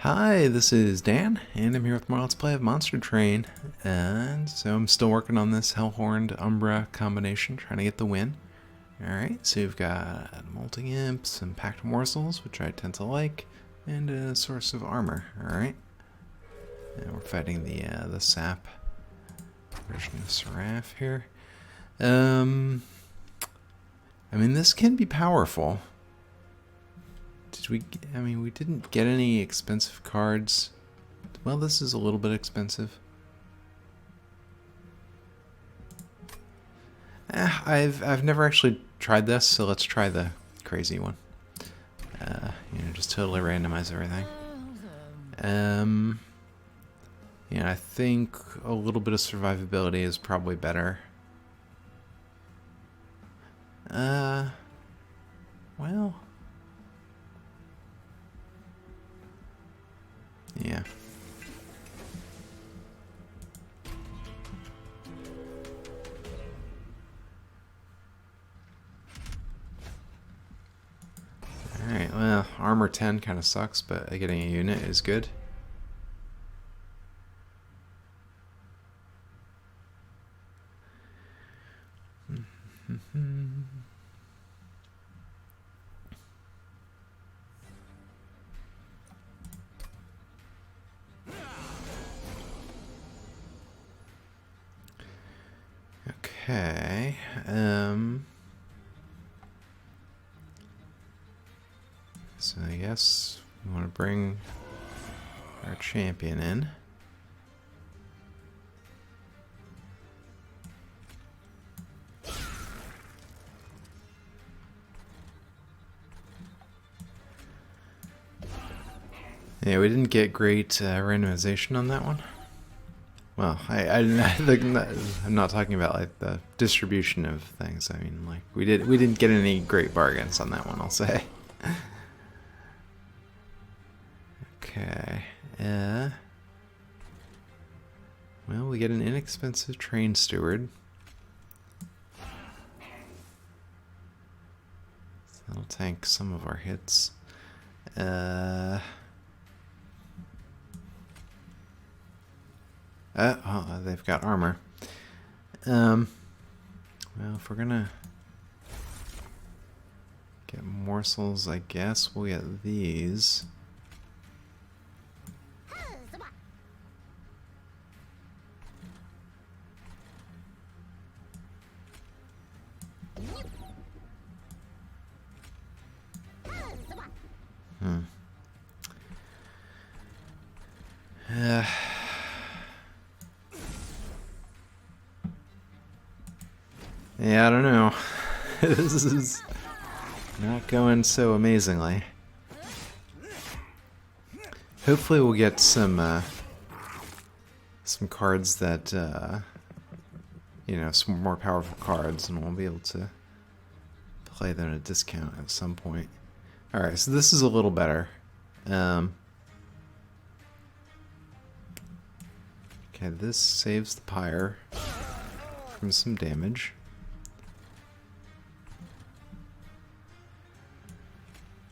Hi, this is Dan, and I'm here with more Let's Play of Monster Train. And so I'm still working on this Hellhorned Umbra combination, trying to get the win. Alright, so we've got Molting Imps, some Packed Morsels, which I tend to like, and a source of armor. Alright. And we're fighting the sap version of Seraph here. I mean, this can be powerful. We didn't get any expensive cards. Well, this is a little bit expensive. I've never actually tried this, so let's try the crazy one. Just totally randomize everything. I think a little bit of survivability is probably better. Well... yeah. Alright, well, armor 10 kind of sucks, but getting a unit is good. Okay, so I guess we want to bring our champion in. Yeah, we didn't get great randomization on that one. Well, I'm not talking about like the distribution of things. I mean, like we didn't get any great bargains on that one, I'll say. Okay. Well, we get an inexpensive train steward. So that'll tank some of our hits. Oh, they've got armor. Well, if we're gonna get morsels, I guess we'll get these. Yeah, I don't know. This is not going so amazingly. Hopefully we'll get some cards that, some more powerful cards, and we'll be able to play them at a discount at some point. Alright, so this is a little better. Okay, this saves the pyre from some damage.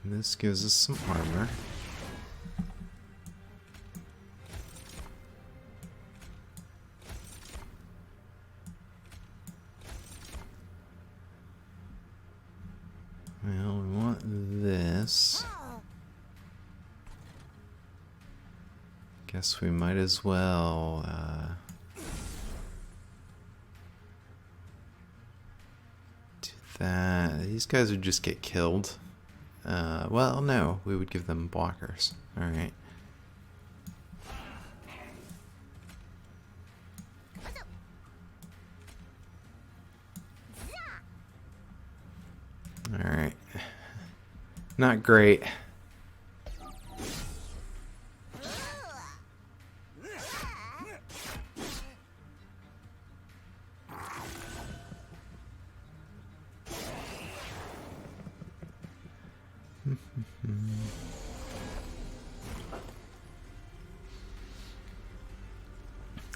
This gives us some armor. Well, we want this. Guess we might as well do that. These guys would just get killed. Well, no, we would give them blockers. Alright. Alright. Not great.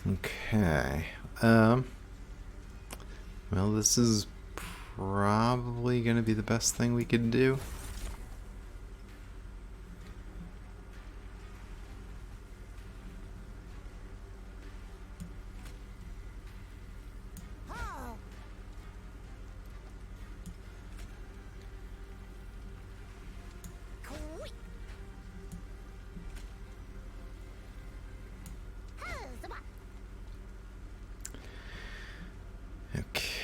Okay. Well, this is probably going to be the best thing we could do.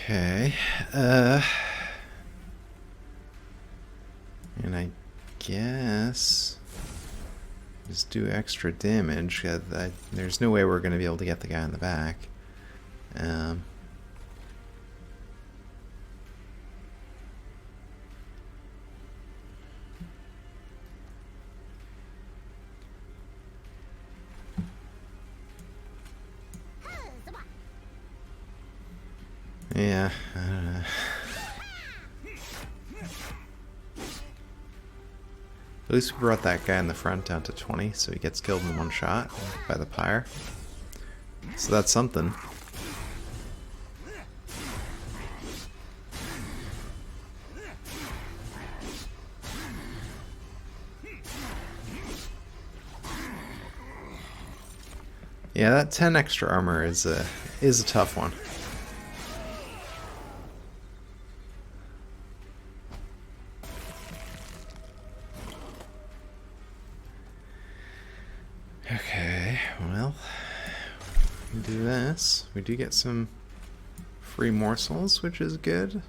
Okay. And I guess just do extra damage. There's no way we're going to be able to get the guy in the back. Yeah, I don't know. At least we brought that guy in the front down to 20, so he gets killed in one shot by the pyre. So that's something. Yeah, that 10 extra armor is a tough one. Okay, well, we can do this. We do get some free morsels, which is good.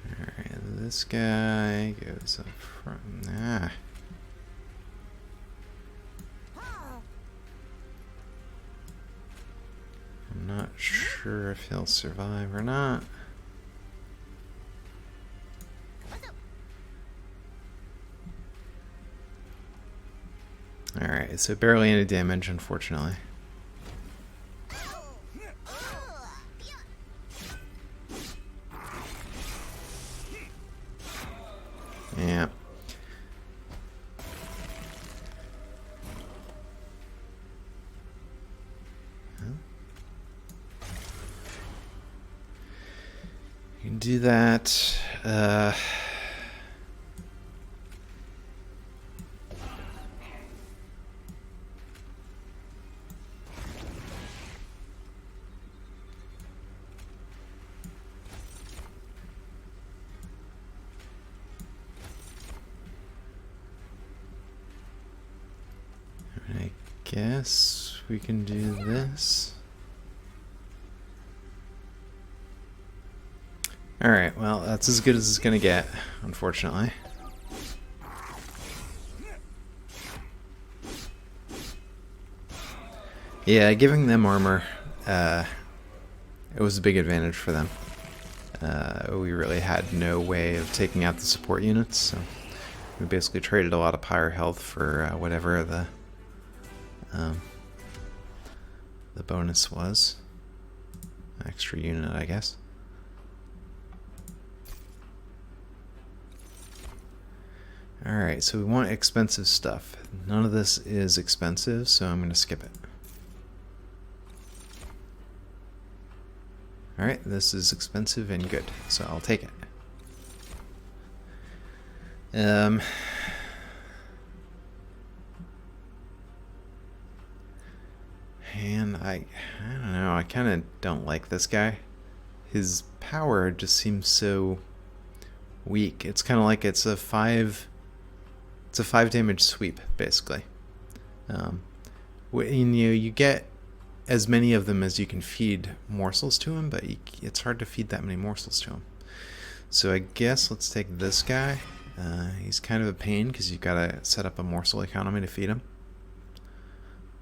Alright, this guy goes up front. Ah. I'm not sure if he'll survive or not. Alright, so barely any damage, unfortunately. Yeah. You can do that. I guess we can do this. Alright, well, that's as good as it's gonna get, unfortunately. Yeah, giving them armor, it was a big advantage for them. We really had no way of taking out the support units, so we basically traded a lot of pyre health for whatever the bonus was. Extra unit, I guess. Alright, so we want expensive stuff. None of this is expensive, so I'm going to skip it. Alright, this is expensive and good, so I'll take it. And I don't know, I kind of don't like this guy. His power just seems so weak. It's kind of like it's a 5 damage sweep, basically. You get as many of them as you can feed morsels to him, but it's hard to feed that many morsels to him. So I guess let's take this guy. He's kind of a pain because you've got to set up a morsel economy to feed him.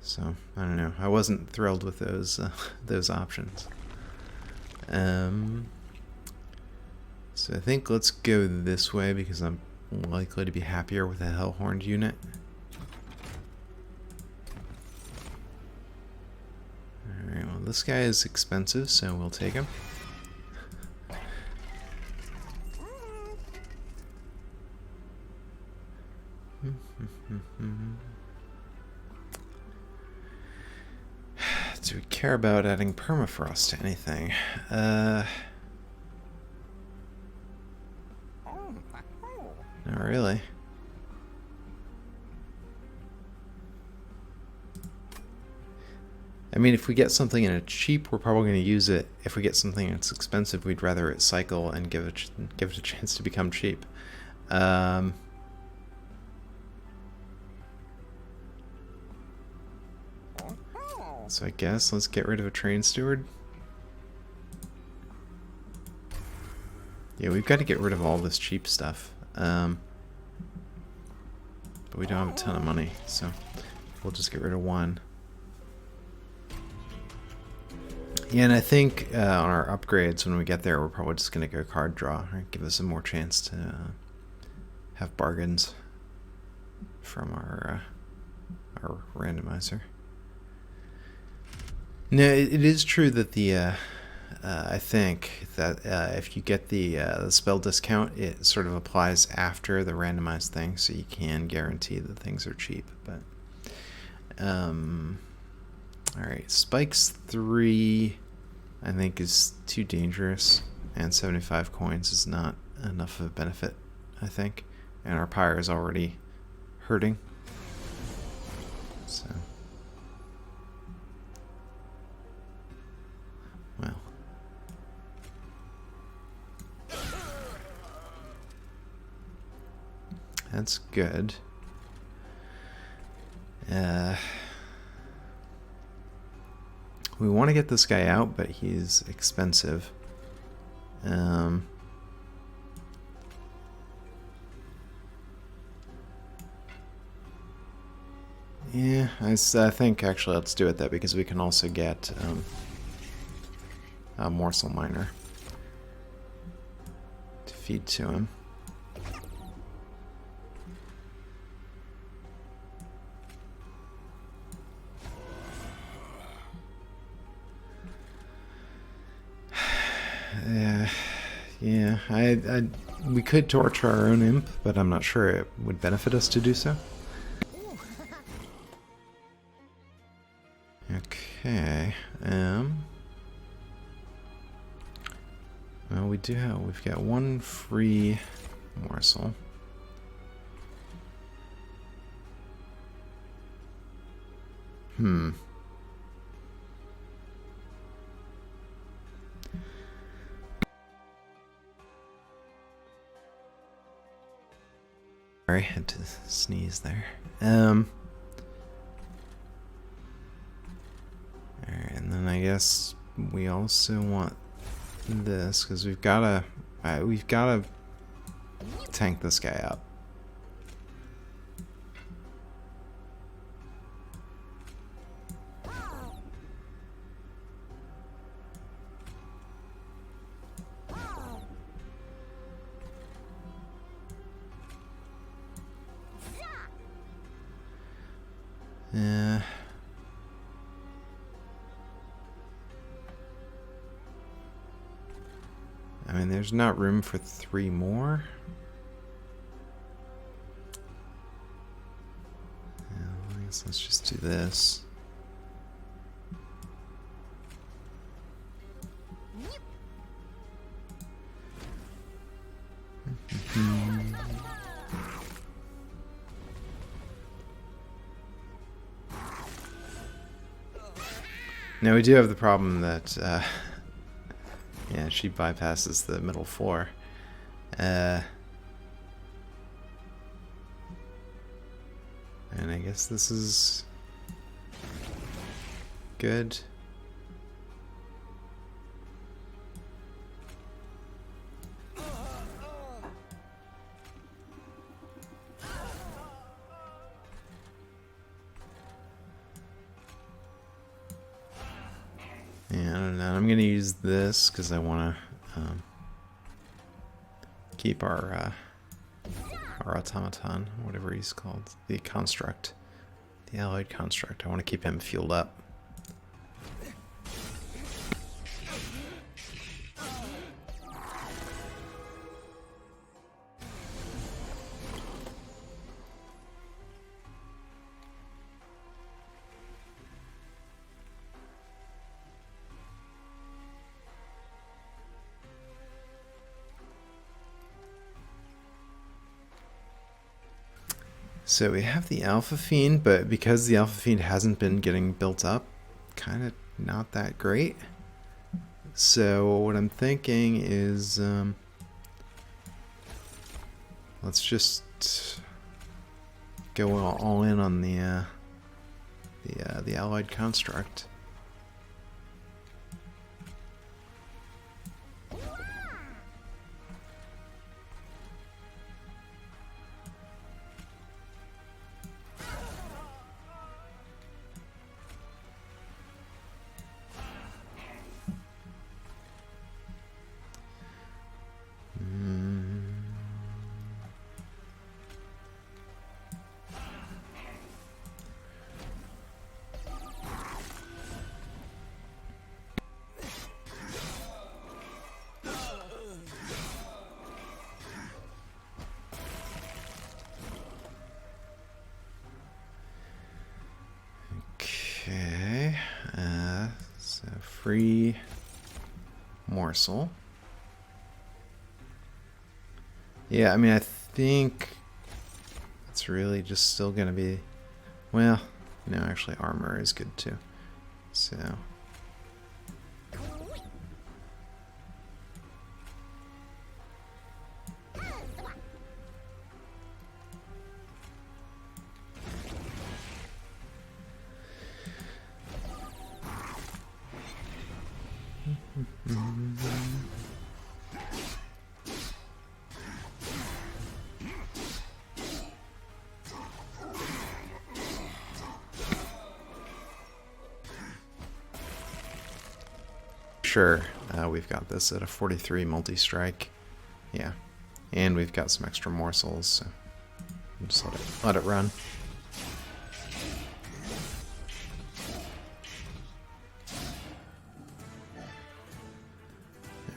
So I don't know. I wasn't thrilled with those options. So I think let's go this way because I'm likely to be happier with a Hellhorned unit. Alright, well this guy is expensive, so we'll take him. Do we care about adding permafrost to anything? Not really. I mean, if we get something in a cheap, we're probably going to use it. If we get something that's expensive, we'd rather it cycle and give it a chance to become cheap. So I guess let's get rid of a train steward. Yeah, we've got to get rid of all this cheap stuff. But we don't have a ton of money, so we'll just get rid of one. Yeah, and I think on our upgrades, when we get there, we're probably just going to go card draw. Right? Give us some more chance to have bargains from our randomizer. No, it is true that the I think that if you get the spell discount, it sort of applies after the randomized thing, so you can guarantee that things are cheap. But alright, Spikes 3 I think is too dangerous, and 75 coins is not enough of a benefit, I think. And our Pyre is already hurting. So, well. That's good. We want to get this guy out, but he's expensive. Yeah, I think actually let's do it that because we can also get a morsel miner to feed to him. Yeah, we could torture our own imp, but I'm not sure it would benefit us to do so. Okay, well, we've got one free morsel. Sorry, I had to sneeze there. Alright, and then I guess we also want this because we've gotta tank this guy up. Yeah. I mean, there's not room for 3 more. Yeah, I guess let's just do this. Now we do have the problem that, yeah, she bypasses the middle 4. And I guess this is good. Yeah, I don't know. I'm gonna use this because I want to keep our automaton, whatever he's called, the construct, the alloyed construct. I want to keep him fueled up. So we have the Alpha Fiend, but because the Alpha Fiend hasn't been getting built up, kind of not that great. So what I'm thinking is, let's just go all in on the allied construct. Okay, so free morsel. Yeah, I mean, I think it's really just still gonna be, well, you know, actually armor is good too. So sure, we've got this at a 43 multi-strike. Yeah, and we've got some extra morsels, so just let it run.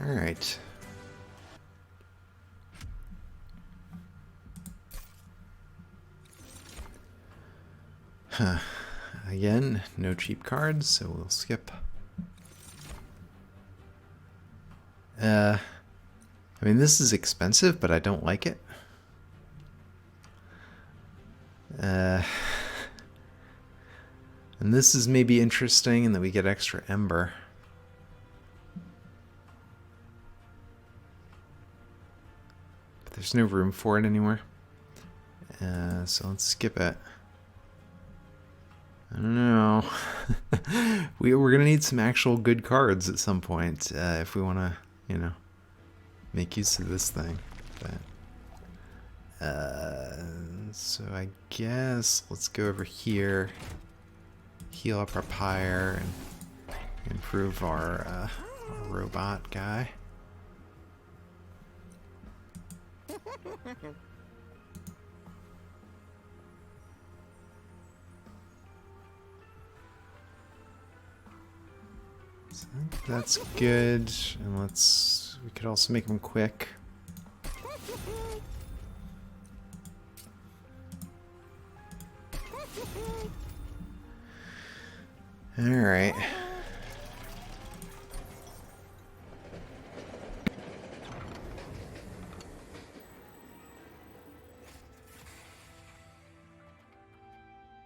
All right. Huh. Again, no cheap cards, so we'll skip. I mean, this is expensive, but I don't like it. And this is maybe interesting in that we get extra Ember. But there's no room for it anywhere. So let's skip it. I don't know. We're going to need some actual good cards at some point if we want to, you know, make use of this thing. But so I guess let's go over here, heal up our pyre, and improve our robot guy. So that's good, and we could also make them quick. All right.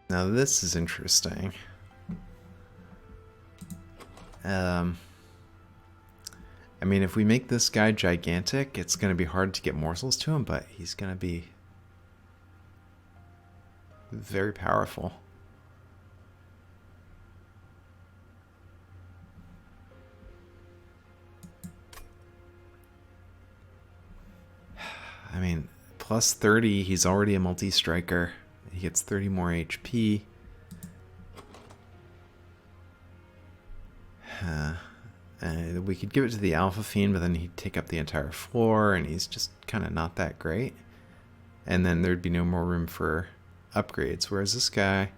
Now this is interesting. I mean, if we make this guy gigantic, it's going to be hard to get morsels to him, but he's going to be very powerful. I mean, plus 30, he's already a multi-striker. He gets 30 more HP. We could give it to the Alpha Fiend, but then he'd take up the entire floor, and he's just kind of not that great. And then there'd be no more room for upgrades, whereas this guy,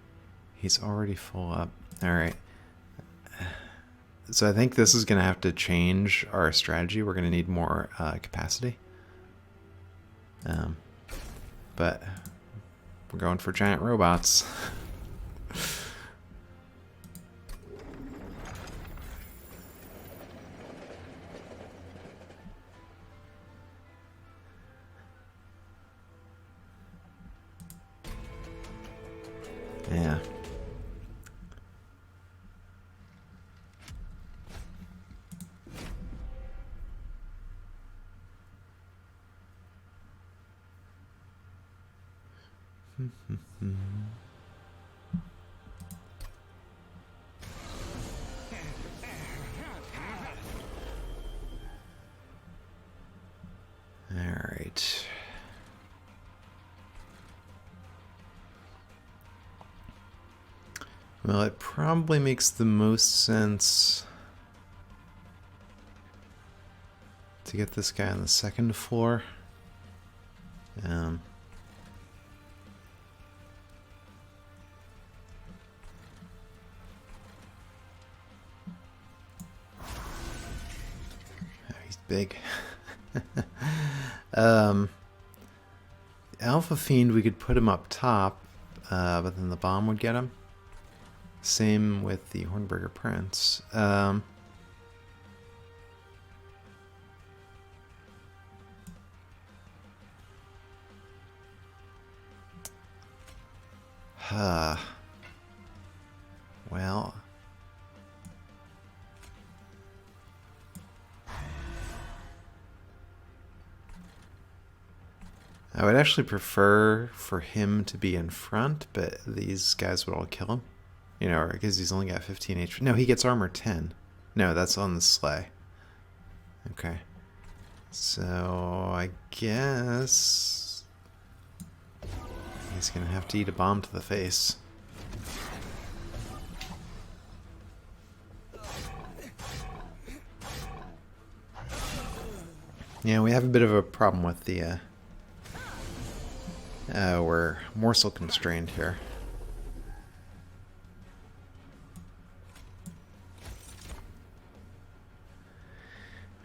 he's already full up. All right. So I think this is going to have to change our strategy. We're going to need more capacity. But we're going for giant robots. Yeah. Alright. Well, it probably makes the most sense to get this guy on the second floor. He's big. Alpha Fiend, we could put him up top, but then the bomb would get him. Same with the Hornburger Prince. Well, I would actually prefer for him to be in front, but these guys would all kill him. You know, because he's only got 15 HP. No, he gets armor 10. No, that's on the sleigh. Okay. So, I guess he's going to have to eat a bomb to the face. Yeah, we have a bit of a problem with the... we're morsel constrained here.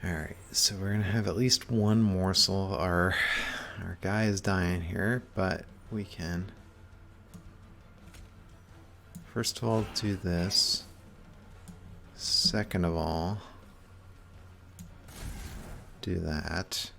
Alright, so we're going to have at least one morsel. Our guy is dying here, but we can... First of all, do this. Second of all, do that.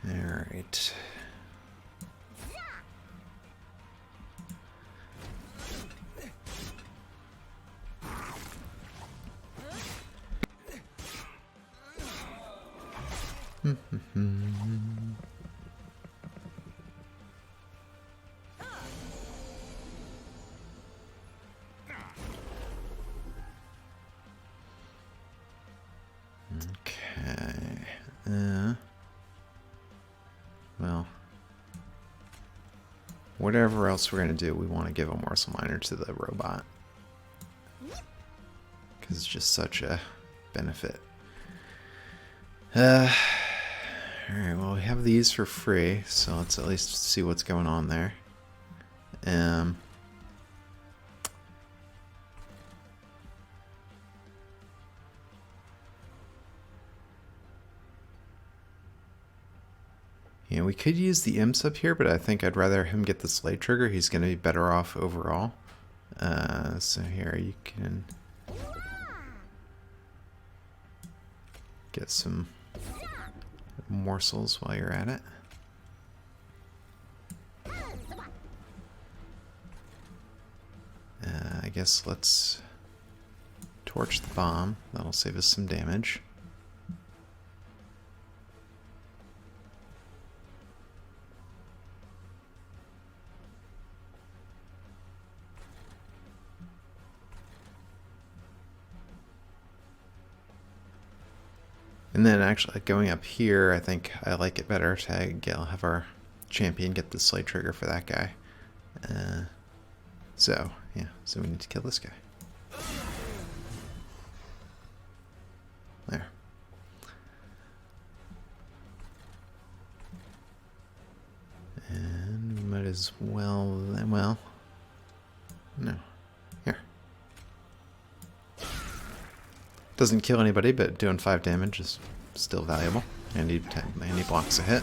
All right. Okay. Well, whatever else we're going to do, we want to give a morsel miner to the robot. Because it's just such a benefit. Alright, well, we have these for free, so let's at least see what's going on there. Yeah, we could use the imps up here, but I think I'd rather him get the slate trigger. He's going to be better off overall. So here you can get some morsels while you're at it. I guess let's torch the bomb. That'll save us some damage. And then actually going up here, I think I like it better to have our champion get the slate trigger for that guy. So, yeah, so we need to kill this guy. There. And we might as well, no. Here. Doesn't kill anybody, but doing 5 damage is still valuable. And he blocks a hit.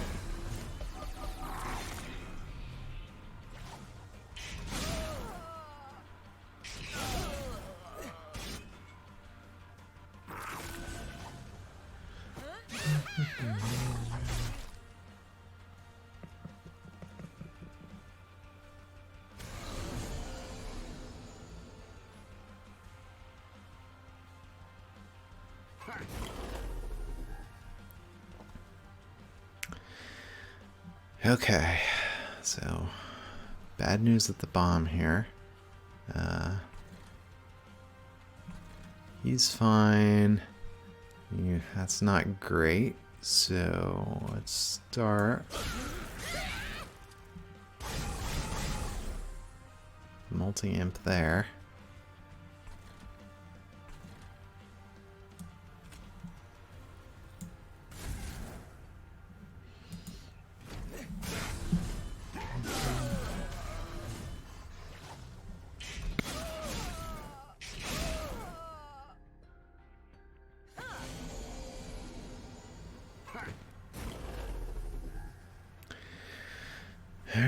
Okay, so bad news at the bomb here. He's fine. Yeah, that's not great. So let's start. Multi-imp there.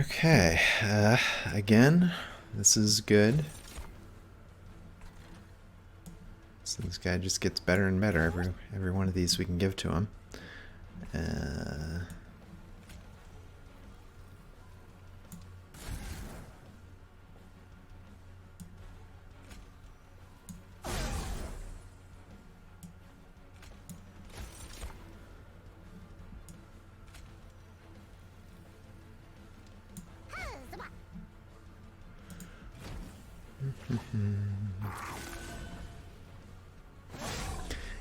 Okay, again, this is good. So this guy just gets better and better. Every one of these we can give to him.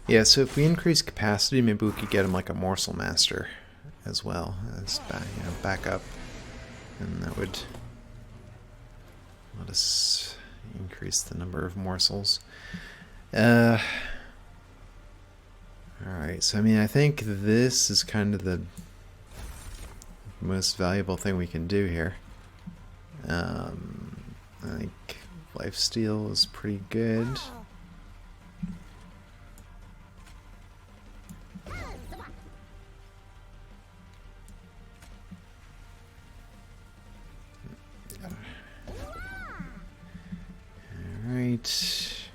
Yeah, so if we increase capacity, maybe we could get him like a Morsel Master as well as backup, and that would let us increase the number of morsels. Alright, so I mean, I think this is kind of the most valuable thing we can do here. I think lifesteal is pretty good. Alright.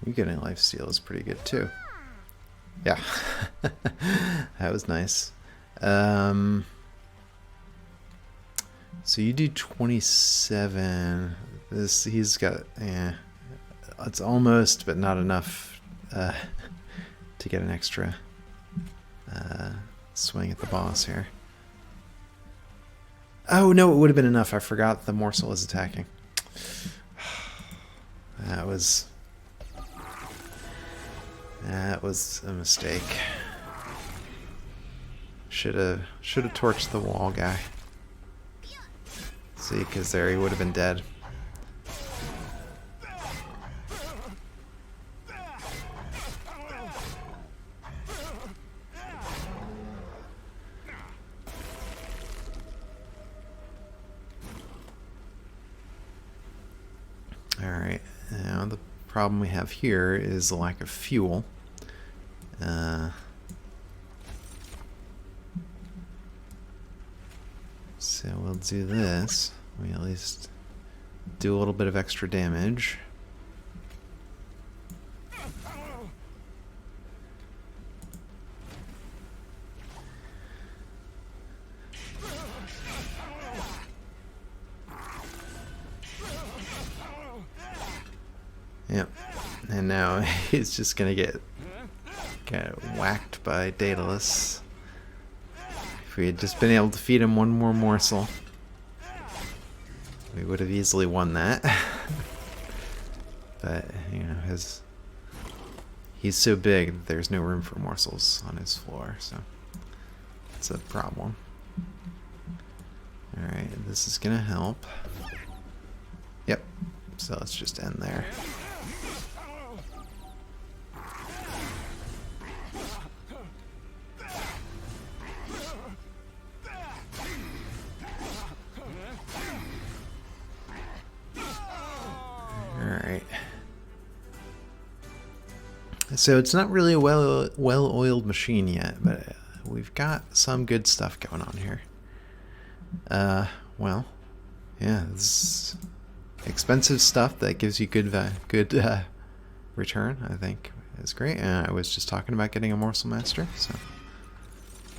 You getting lifesteal is pretty good too. Yeah. That was nice. So you do 27. He's got, it's almost, but not enough to get an extra swing at the boss here. Oh no, it would have been enough. I forgot the morsel is attacking. That was a mistake. Should have torched the wall guy. See, because there he would have been dead. Alright, now the problem we have here is the lack of fuel. So we'll do this. We at least do a little bit of extra damage. Yep, and now he's just gonna get whacked by Daedalus. If we had just been able to feed him one more morsel, we would have easily won that. But, you know, he's so big that there's no room for morsels on his floor, so it's a problem. Alright, this is gonna help. Yep, so let's just end there. Alright. So it's not really a well-oiled machine yet, but we've got some good stuff going on here. Well, yeah, this is expensive stuff that gives you good return, I think is great. I was just talking about getting a Morsel Master, so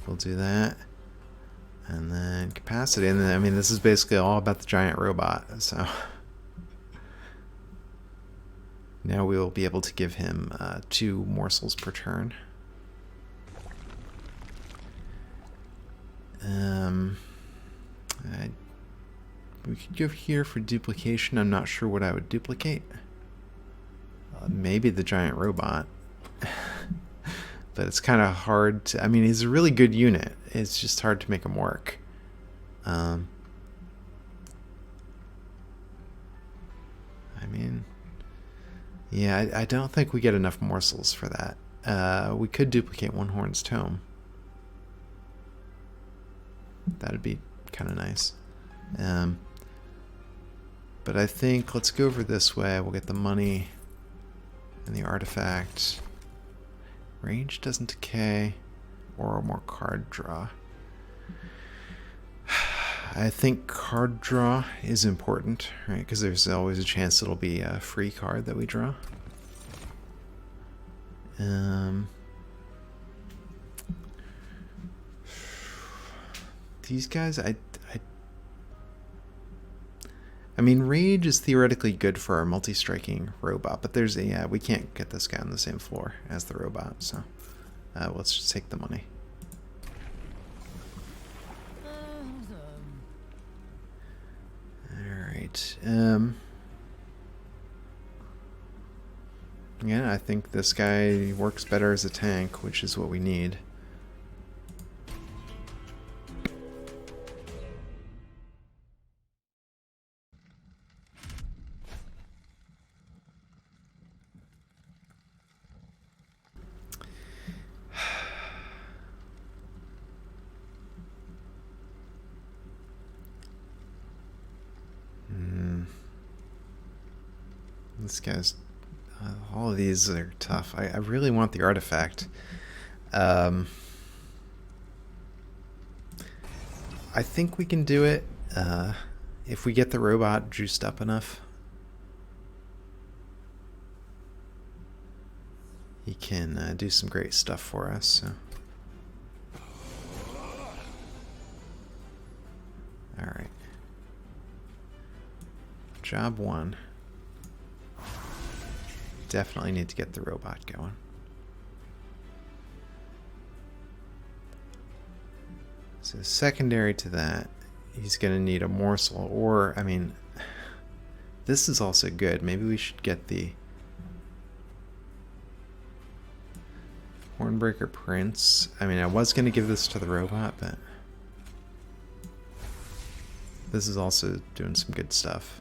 we'll do that. And then capacity, and then, I mean, this is basically all about the giant robot, so Now we will be able to give him 2 morsels per turn. We could go here for duplication. I'm not sure what I would duplicate. Maybe the giant robot. But it's kind of hard to... I mean, he's a really good unit. It's just hard to make him work. I mean... Yeah, I don't think we get enough morsels for that. We could duplicate One Horn's Tome. That'd be kind of nice. But I think let's go over this way. We'll get the money and the artifact. Range doesn't decay, or more card draw. I think card draw is important, right? Because there's always a chance it'll be a free card that we draw. These guys, I mean, Rage is theoretically good for our multi-striking robot, but there's a, we can't get this guy on the same floor as the robot, so let's just take the money. Alright, yeah, I think this guy works better as a tank, which is what we need. This guy's... all of these are tough. I really want the artifact. I think we can do it if we get the robot juiced up enough. He can do some great stuff for us. So. Alright. Job 1. Definitely need to get the robot going. So secondary to that, he's going to need a morsel, or, I mean, this is also good. Maybe we should get the Hornbreaker Prince. I mean, I was going to give this to the robot, but this is also doing some good stuff.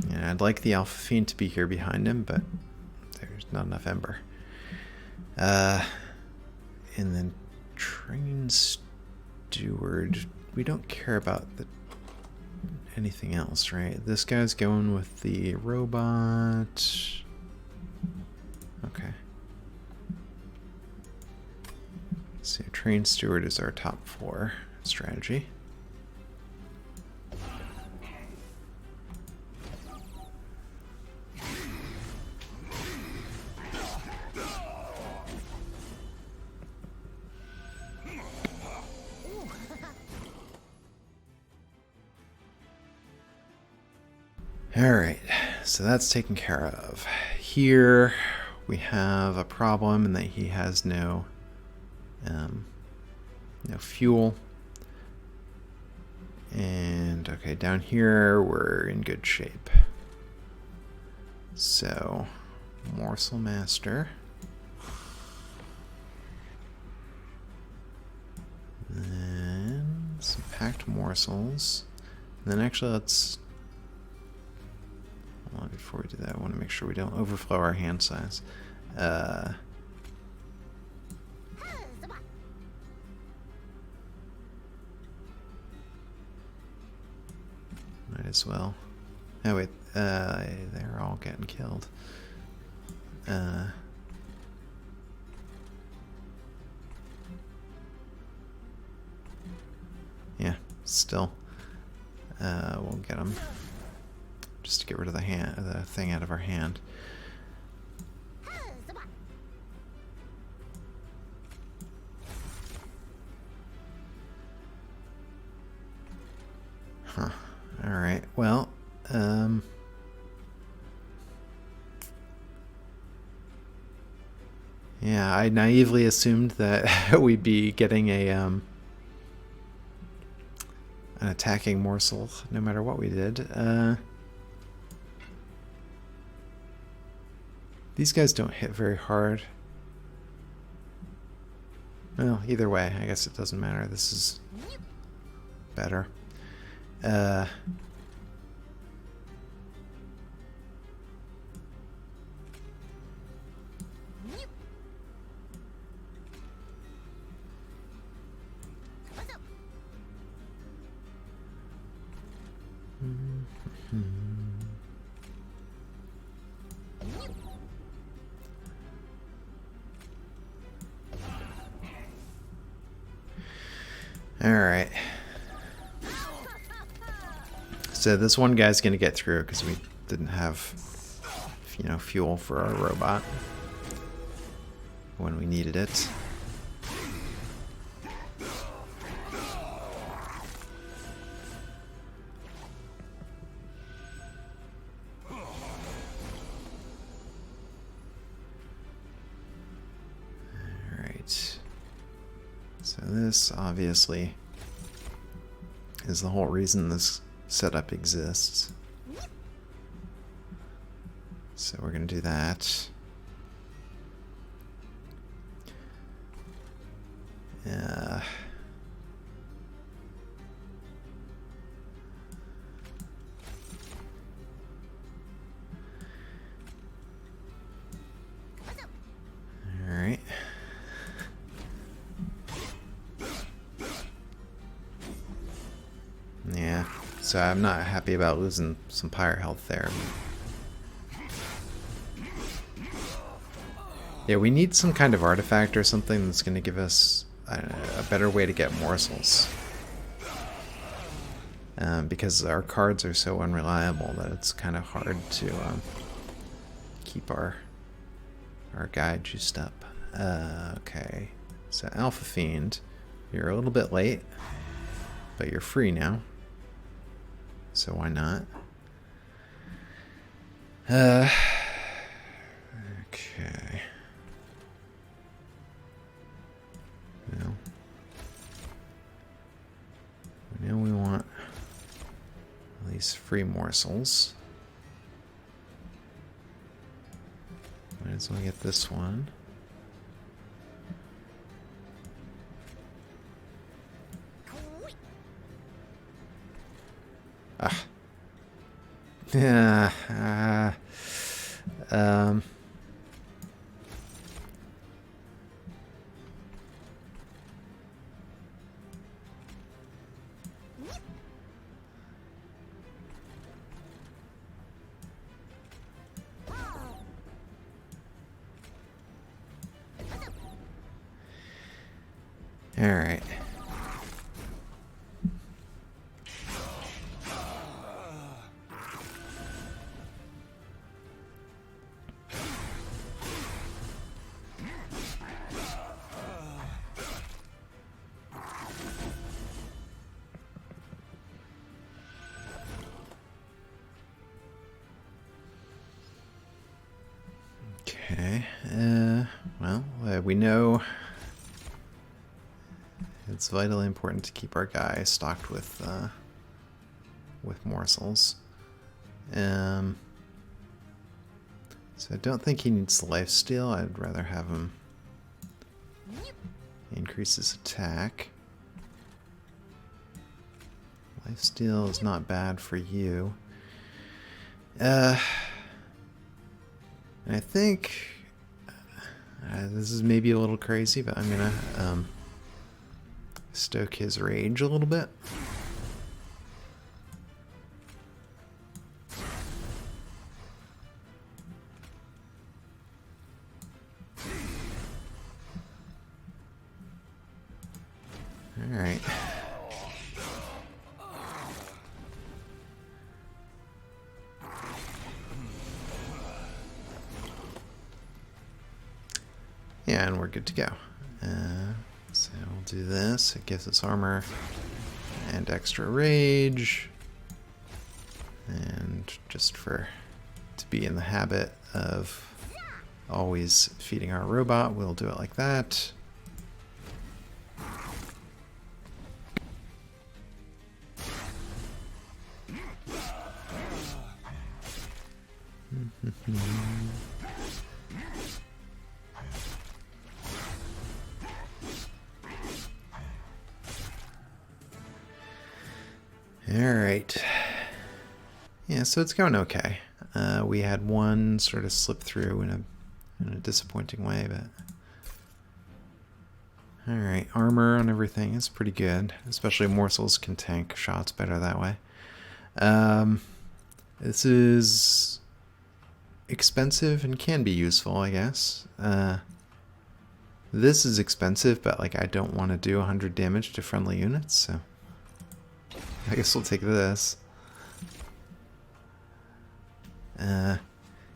Yeah, I'd like the Alpha Fiend to be here behind him, but there's not enough Ember. And then Train Steward. We don't care about anything else, right? This guy's going with the robot. Okay. So Train Steward is our top 4 strategy. Alright, so that's taken care of. Here we have a problem in that he has no fuel. And okay, down here we're in good shape. So, Morsel Master. Then some packed morsels. And then actually let's... Well, before we do that, I want to make sure we don't overflow our hand size. Might as well. Oh wait, they're all getting killed. Yeah, still. We'll get them. Just to get rid of the thing out of our hand. Huh. Alright. well, yeah, I naively assumed that we'd be getting an attacking morsel no matter what we did. These guys don't hit very hard. Well, either way, I guess it doesn't matter. This is better. Alright. So this one guy's gonna get through because we didn't have, fuel for our robot when we needed it. Alright. So this obviously is the whole reason this setup exists. So we're going to do that. Alright. Yeah, so I'm not happy about losing some pyre health there. Yeah, we need some kind of artifact or something that's going to give us a better way to get morsels. Because our cards are so unreliable that it's kind of hard to keep our guy juiced up. Okay, so Alpha Fiend, you're a little bit late, but you're free now. So why not? Okay. Well, now we want these free morsels. Might as well get this one. Ah. Yeah. All right. Okay. Well, we know it's vitally important to keep our guy stocked with morsels. So I don't think he needs the lifesteal. I'd rather have him increase his attack. Lifesteal is not bad for you. And I think this is maybe a little crazy, but I'm gonna stoke his rage a little bit. All right. Yeah, and we're good to go. So we'll do this. It gives us armor and extra rage. And just to be in the habit of always feeding our robot, we'll do it like that. Alright. Yeah, so it's going okay. We had one sort of slip through in a disappointing way, but... Alright, armor on everything is pretty good. Especially morsels can tank shots better that way. This is expensive and can be useful, I guess. This is expensive, but like I don't want to do 100 damage to friendly units, so I guess we'll take this.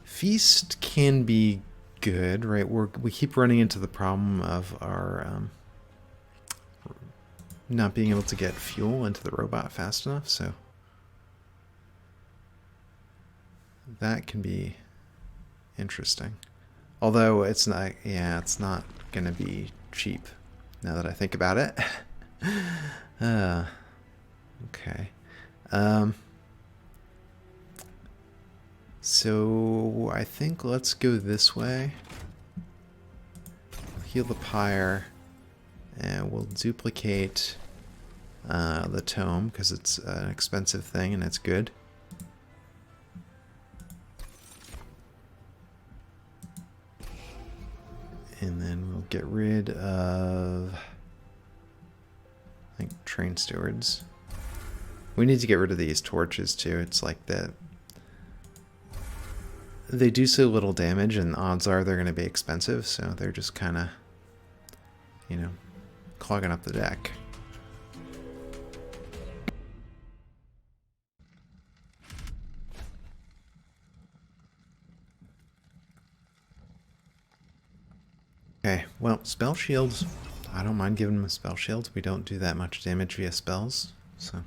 Feast can be good, right? We keep running into the problem of our not being able to get fuel into the robot fast enough, so that can be interesting. Although it's not, yeah, it's not gonna be cheap now that I think about it. Okay. So I think let's go this way. Heal the pyre, and we'll duplicate the tome because it's an expensive thing and it's good. And then we'll get rid of, I think, train stewards. We need to get rid of these torches too. It's like that. They do so little damage, and odds are they're going to be expensive, so they're just kind of, you know, clogging up the deck. Okay, well, spell shields, I don't mind giving them a spell shield. We don't do that much damage via spells, so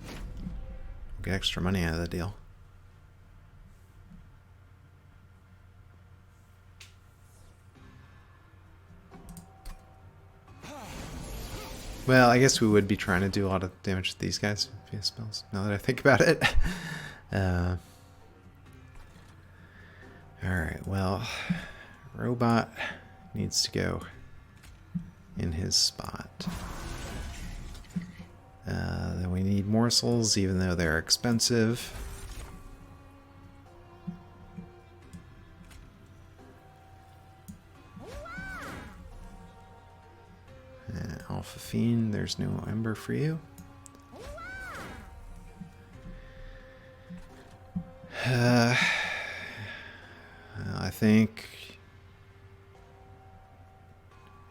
we'll get extra money out of the deal. Well, I guess we would be trying to do a lot of damage to these guys via spells, now that I think about it. Alright, well, robot needs to go in his spot. Then we need morsels, even though they're expensive. Alpha Fiend, there's no ember for you. I think...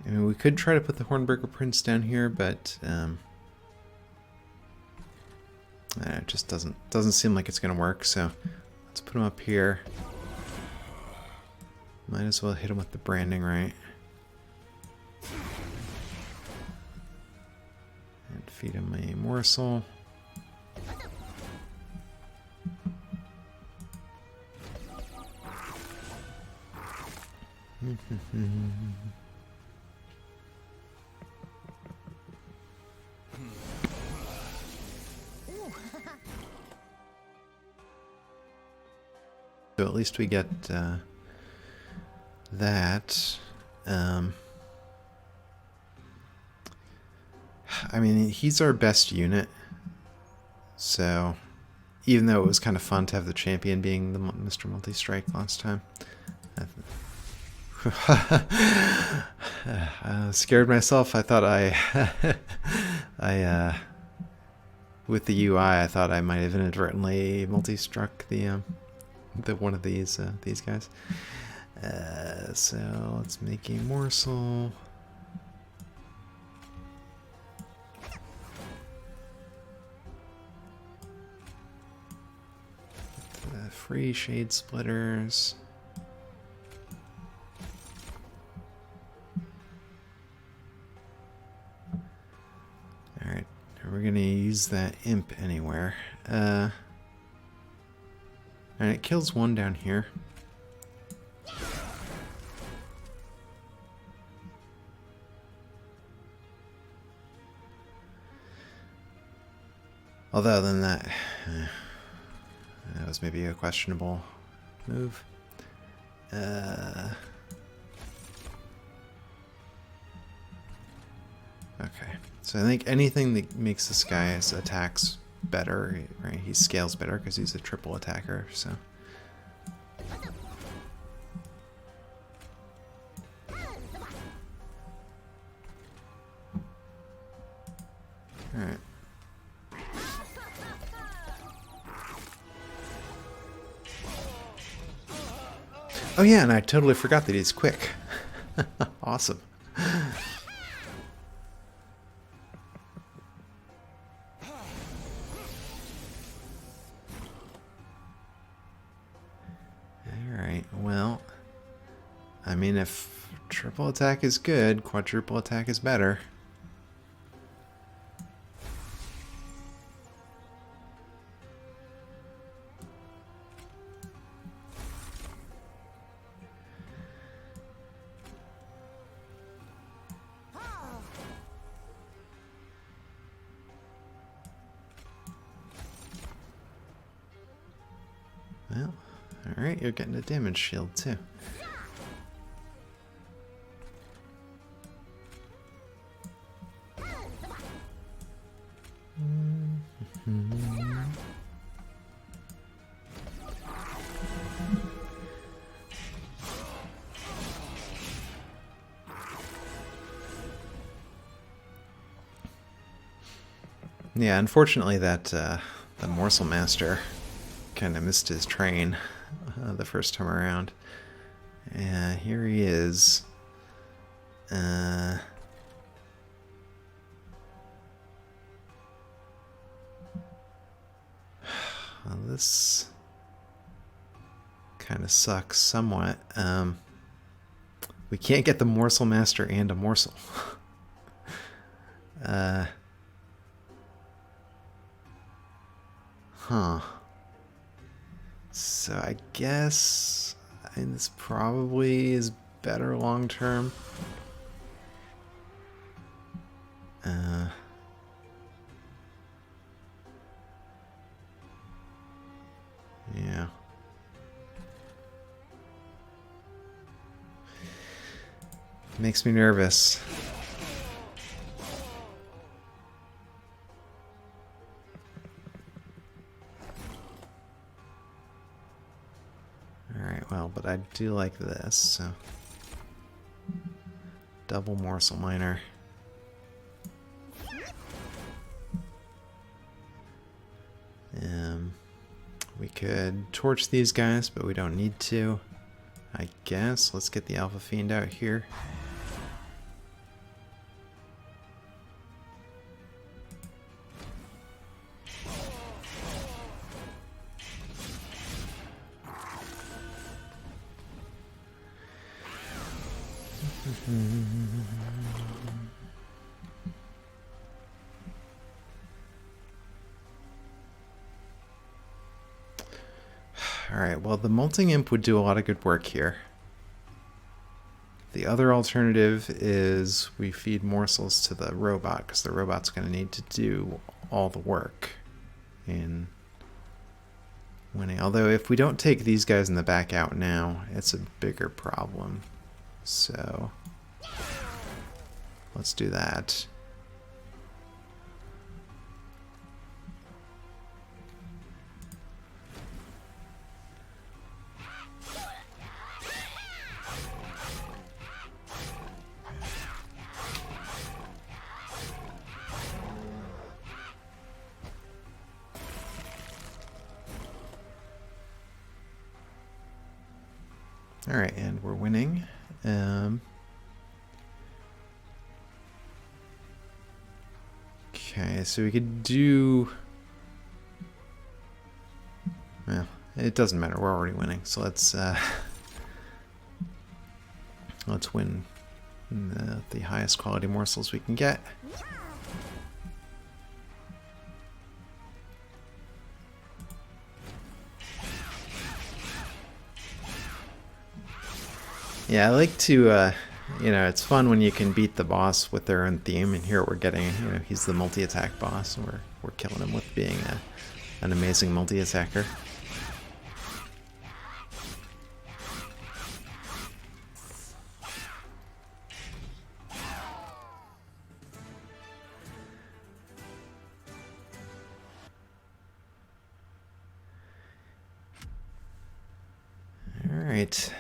I mean, we could try to put the Hornbreaker Prince down here, but it just doesn't seem like it's going to work, so let's put him up here. Might as well hit him with the branding, right? And feed him a morsel. So at least we get that. I mean, he's our best unit. So even though it was kind of fun to have the champion being the Mr. Multi-Strike last time. Scared myself. I thought with the UI, I thought I might have inadvertently multi-struck the one of these guys. So let's make a morsel. Free shade splitters. Alright, we're gonna use that imp anywhere. And it kills one down here. Although then that was maybe a questionable move. Okay, so I think anything that makes this guy's attacks better, right? He scales better because he's a triple attacker, so. Alright. Oh yeah, and I totally forgot that he's quick. Awesome. Alright, well, I mean, if triple attack is good, quadruple attack is better. Well, alright, you're getting a damage shield too. Yeah, unfortunately that the Morsel Master kind of missed his train the first time around. Yeah, here he is. Well, this kind of sucks somewhat. We can't get the Morsel Master and a morsel. Huh. So I guess this probably is better long term. Yeah. Makes me nervous. Alright, well, but I do like this, so. Double Morsel Miner. We could torch these guys, but we don't need to. I guess. Let's get the Alpha Fiend out here. Alright, well, the Molting Imp would do a lot of good work here. The other alternative is we feed morsels to the robot, because the robot's going to need to do all the work in winning. Although, if we don't take these guys in the back out now, it's a bigger problem. So, let's do that. Alright, and we're winning. Okay, so we could do... Well, it doesn't matter, we're already winning, so let's win the highest quality morsels we can get. Yeah, I like to, you know, it's fun when you can beat the boss with their own theme, and here we're getting, you know, he's the multi-attack boss, and we're killing him with being an amazing multi-attacker. All right.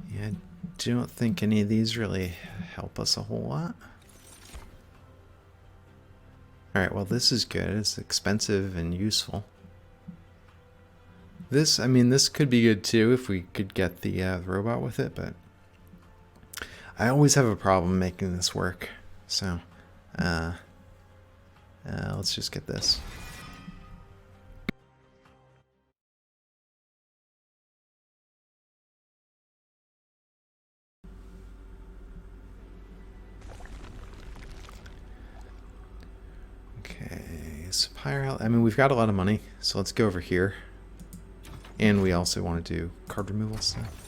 Yeah, I don't think any of these really help us a whole lot. Alright, well this is good. It's expensive and useful. This, I mean, this could be good too if we could get the robot with it, but I always have a problem making this work. So, let's just get this. Okay, Spiral. I mean, we've got a lot of money, so let's go over here. And we also want to do card removal stuff.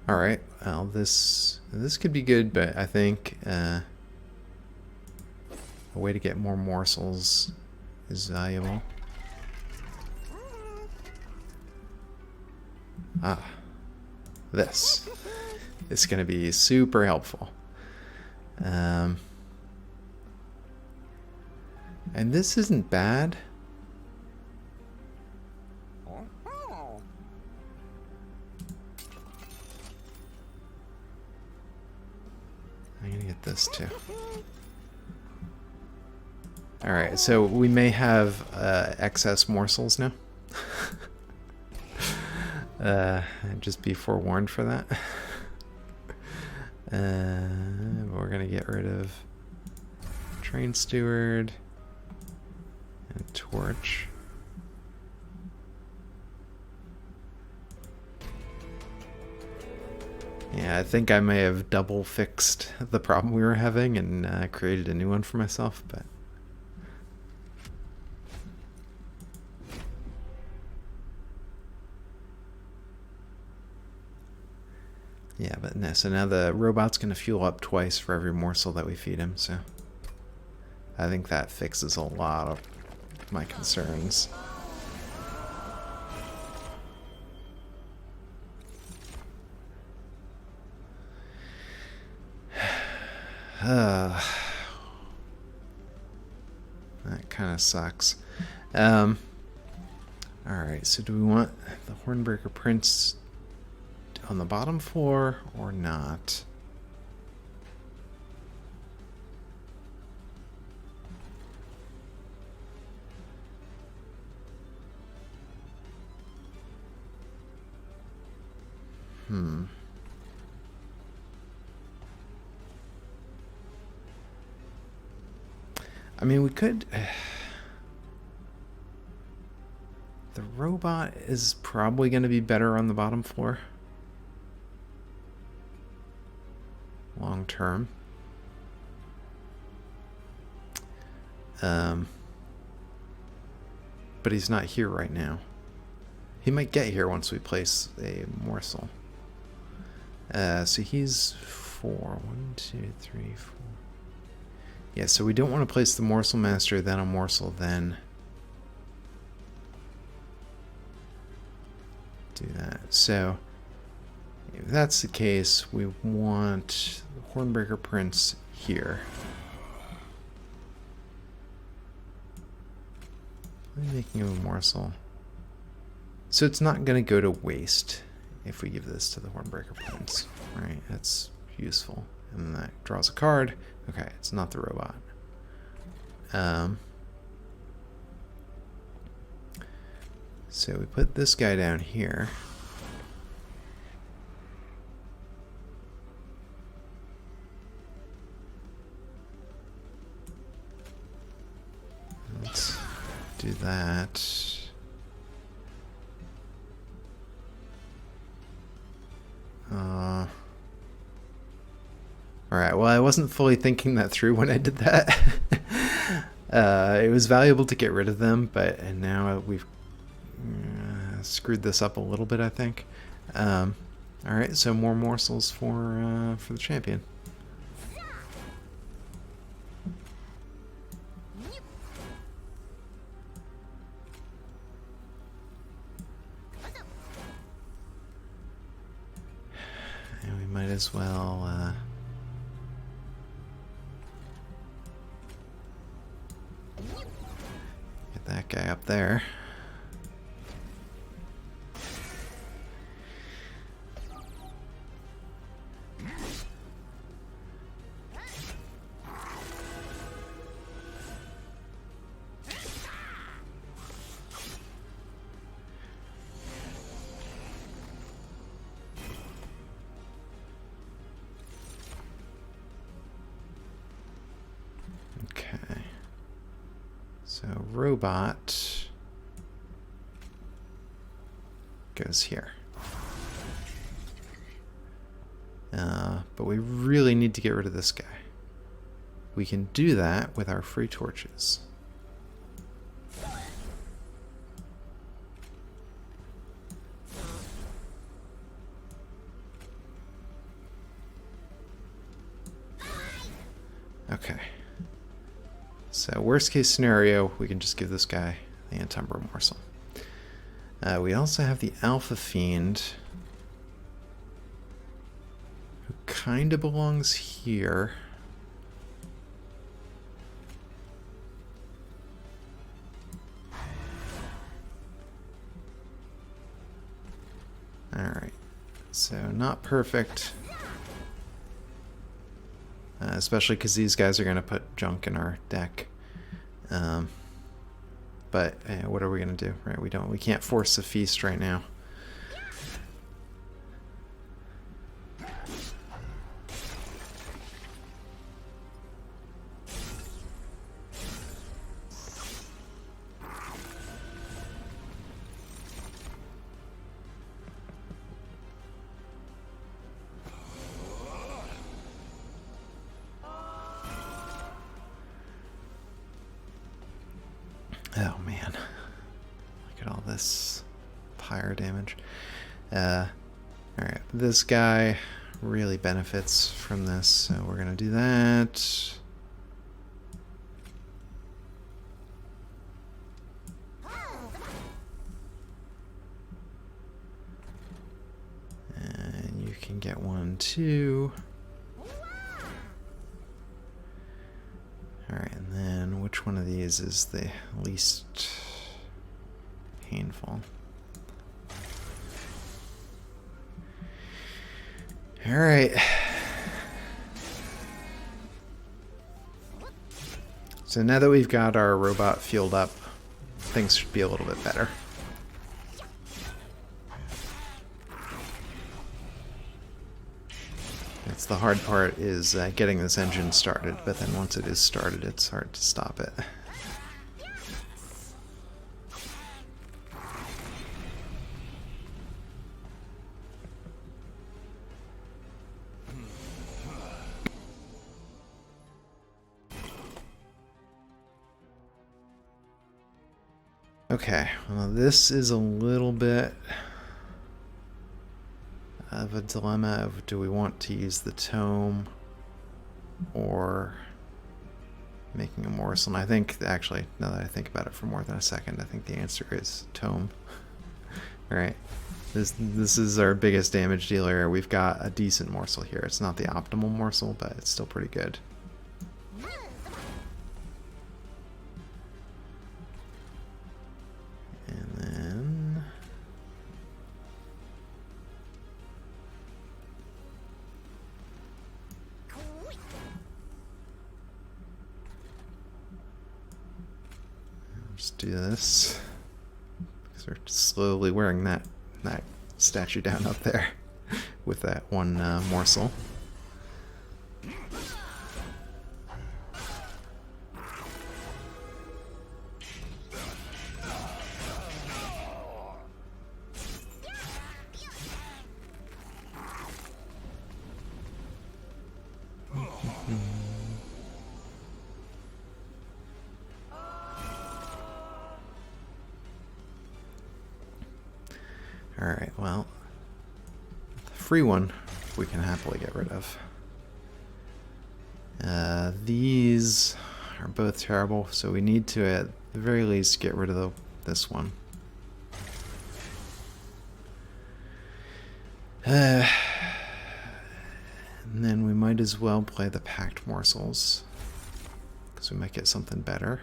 Alright, well, this could be good, but I think a way to get more morsels is valuable. Ah, this is going to be super helpful. And this isn't bad. I'm going to get this too. Alright, so we may have excess morsels now. Just be forewarned for that. We're going to get rid of Train Steward and Torch. Yeah, I think I may have double fixed the problem we were having and created a new one for myself, but... Yeah, but no, so now the robot's going to fuel up twice for every morsel that we feed him, so... I think that fixes a lot of my concerns. That kind of sucks. Alright, so do we want the Hornbreaker Prince on the bottom floor or not? I mean, we could... The robot is probably going to be better on the bottom floor. Long term. But he's not here right now. He might get here once we place a morsel. So he's 4. 1, 2, 3, 4. Yeah, so we don't want to place the Morsel Master, then a morsel, then do that. So if that's the case, we want the Hornbreaker Prince here. Making him a morsel. So it's not going to go to waste if we give this to the Hornbreaker Prince. Right, that's useful. And that draws a card. Okay, it's not the robot. So we put this guy down here. Let's do that. Alright, well, I wasn't fully thinking that through when I did that. It was valuable to get rid of them, but and now we've screwed this up a little bit, I think. Alright, so more morsels for the champion. And we might as well get that guy up there. Okay. So robot goes here. But we really need to get rid of this guy. We can do that with our free torches. Okay. So worst case scenario, we can just give this guy the Antumbra morsel. We also have the Alpha Fiend, who kind of belongs here. Alright, so not perfect. Especially because these guys are going to put junk in our deck. But what are we going to do? Right? We can't force a feast right now. Oh man, look at all this pyre damage. Alright, this guy really benefits from this, so we're gonna do that. And you can get one too. Alright, and then which one of these is the least painful? Alright. So now that we've got our robot fueled up, things should be a little bit better. That's the hard part, is getting this engine started, but then once it is started, it's hard to stop it. Okay, well this is a little bit of a dilemma of, do we want to use the tome or making a morsel? And I think, actually, now that I think about it for more than a second, I think the answer is tome. Alright, this is our biggest damage dealer. We've got a decent morsel here. It's not the optimal morsel, but it's still pretty good. And then just do this, because we're slowly wearing that statue down up there with that one morsel. Alright, well, the free one we can happily get rid of. These are both terrible, so we need to at the very least get rid of this one. And then we might as well play the Packed Morsels, because we might get something better.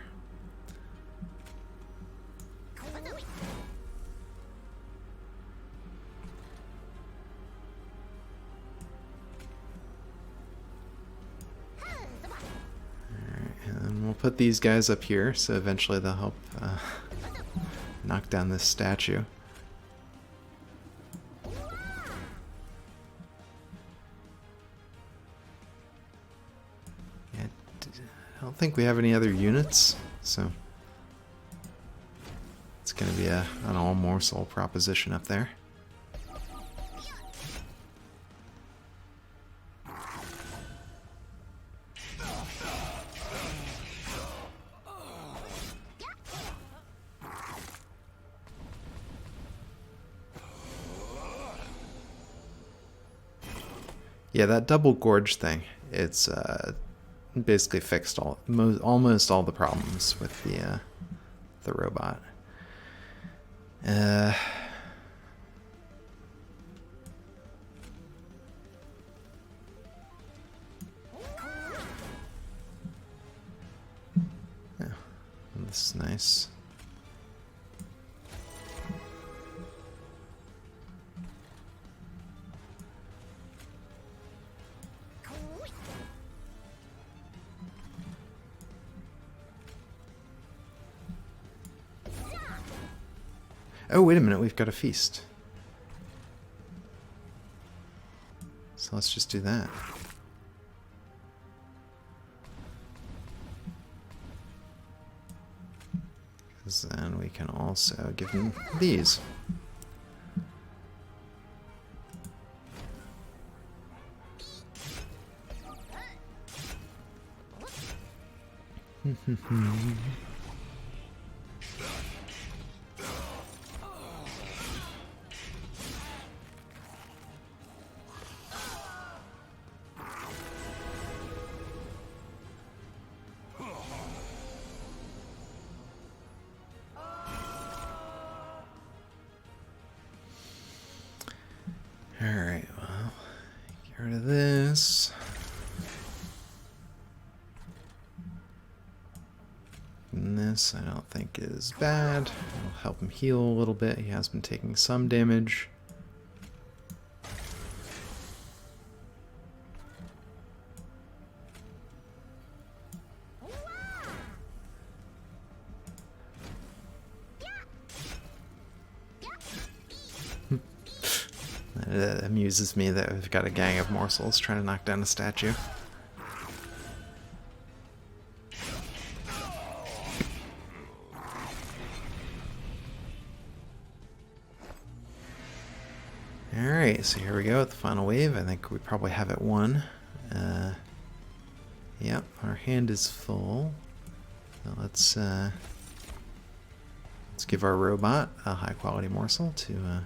And we'll put these guys up here, so eventually they'll help knock down this statue. Yeah, I don't think we have any other units, so it's going to be an all-morsel proposition up there. Yeah, that double gorge thing, it's basically fixed almost all the problems with the robot. Yeah, this is nice. Oh, wait a minute, we've got a feast. So let's just do that. 'Cause then we can also give him these. Alright, well, get rid of this. And this I don't think is bad. It'll help him heal a little bit. He has been taking some damage. It amuses me that we've got a gang of morsels trying to knock down a statue. Alright, so here we go with the final wave. I think we probably have it won. Yep, our hand is full. So let's give our robot a high quality morsel to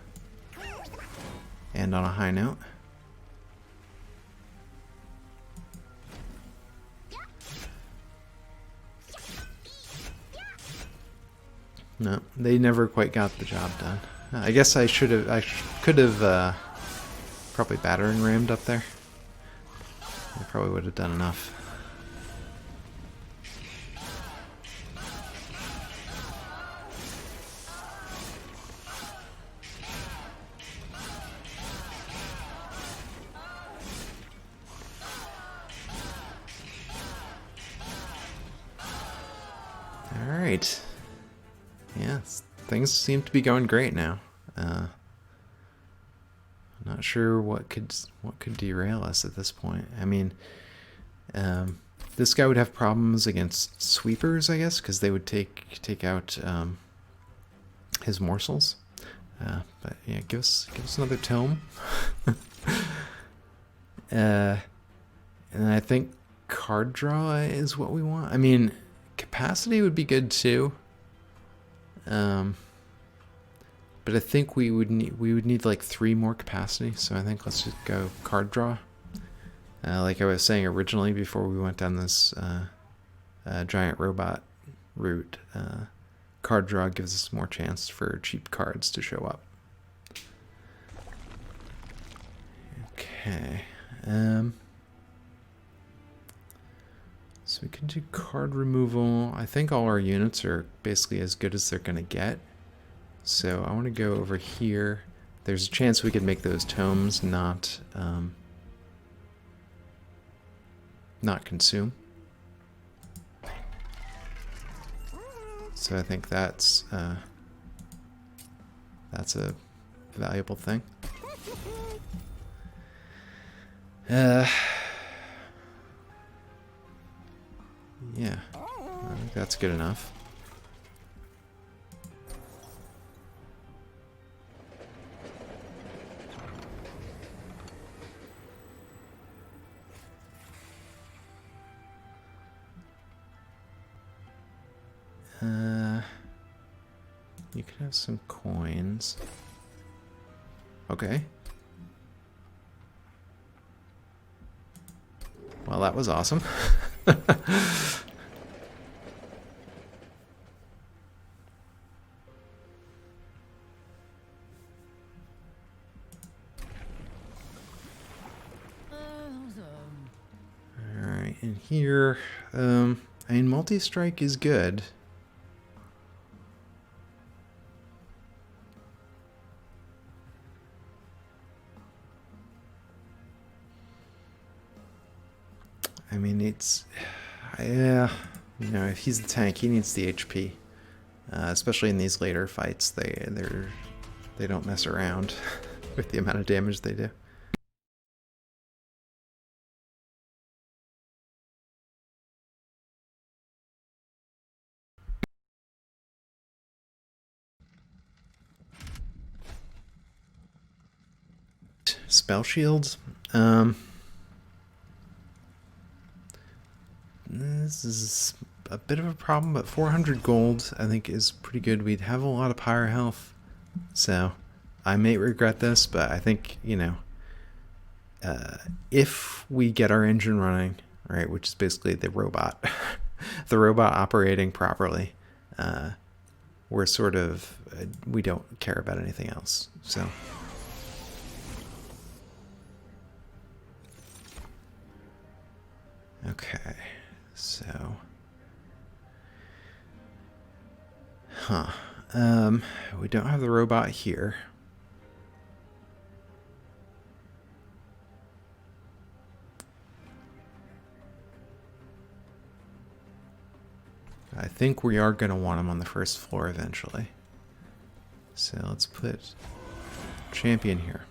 end on a high note. No, they never quite got the job done. I guess I could have probably battering rammed up there. I probably would have done enough. Alright. Yeah, things seem to be going great now. I'm not sure what could derail us at this point. I mean, this guy would have problems against sweepers, I guess, because they would take out his morsels. But yeah, give us another tome. And I think card draw is what we want. I mean, capacity would be good too. But I think we would need like 3 more capacity. So I think let's just go card draw. Like I was saying originally before we went down this giant robot route, card draw gives us more chance for cheap cards to show up. Okay. So we can do card removal. I think all our units are basically as good as they're going to get. So I want to go over here. There's a chance we could make those tomes not consume. So I think that's a valuable thing. Yeah, I think that's good enough. You can have some coins. Okay. Well, that was awesome. Alright, and here, I mean, multi-strike is good. I mean, yeah, you know, if he's the tank, he needs the HP. Especially in these later fights, they don't mess around with the amount of damage they do. Spell shields. This is a bit of a problem, but 400 gold I think is pretty good. We'd have a lot of pyre health, so I may regret this, but I think, you know, if we get our engine running, right, which is basically the robot, the robot operating properly, we're sort of, we don't care about anything else, so. Okay, so. We don't have the robot here. I think we are going to want him on the first floor eventually. So let's put champion here.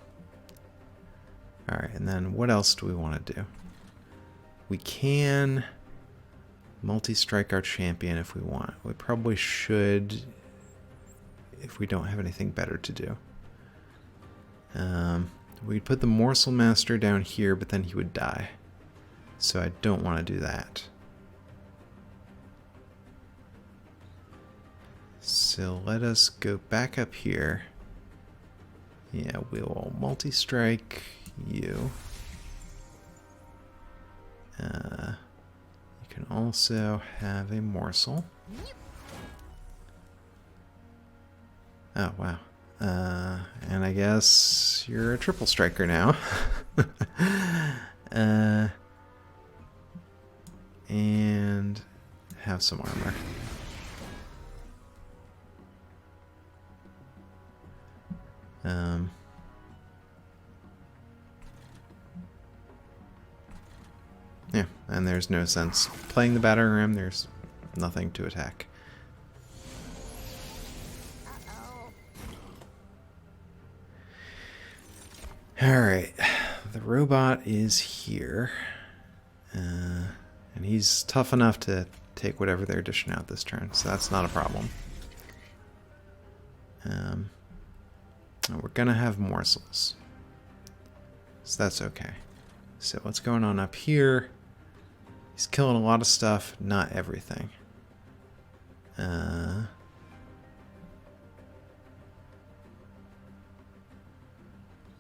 Alright, and then what else do we want to do? We can multi-strike our champion if we want. We probably should if we don't have anything better to do. We'd put the Morsel Master down here, but then he would die. So I don't want to do that. So let us go back up here. Yeah, we will multi-strike you. You can also have a morsel. Oh, wow. And I guess you're a triple striker now. And have some armor. Yeah, and there's no sense playing the battering ram. There's nothing to attack. Alright, the robot is here. And he's tough enough to take whatever they're dishing out this turn, so that's not a problem. We're gonna have morsels, so that's okay. So what's going on up here? He's killing a lot of stuff, not everything.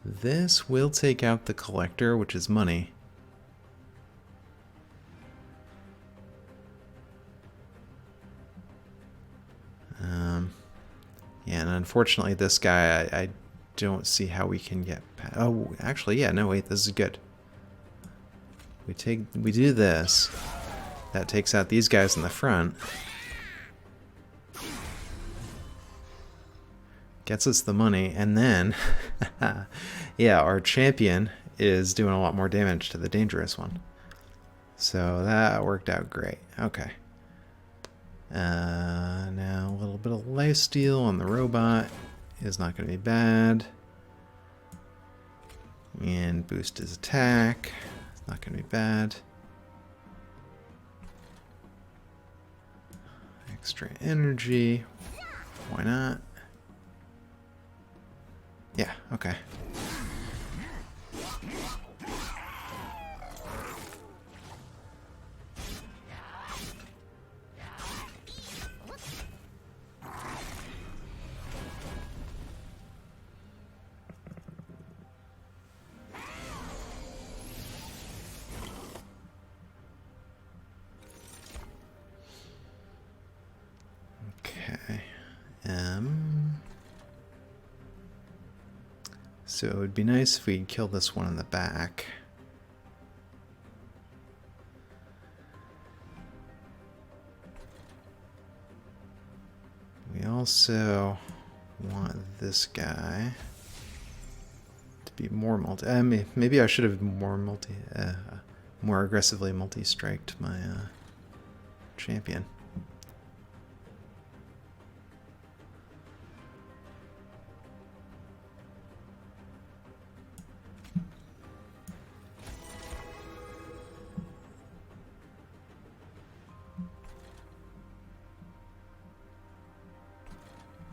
This will take out the collector, which is money. Yeah, and unfortunately this guy, I don't see how we can get past. Oh, actually, yeah, no, wait, this is good. We do this. That takes out these guys in the front. Gets us the money, and then, yeah, our champion is doing a lot more damage to the dangerous one. So that worked out great. Okay. Now a little bit of lifesteal on the robot is not going to be bad. And boost his attack. It's not going to be bad. Extra energy. Why not? Yeah, okay. Okay. So it would be nice if we'd kill this one in the back. We also want this guy to be more multi. Maybe I should have more aggressively multi-striked my champion.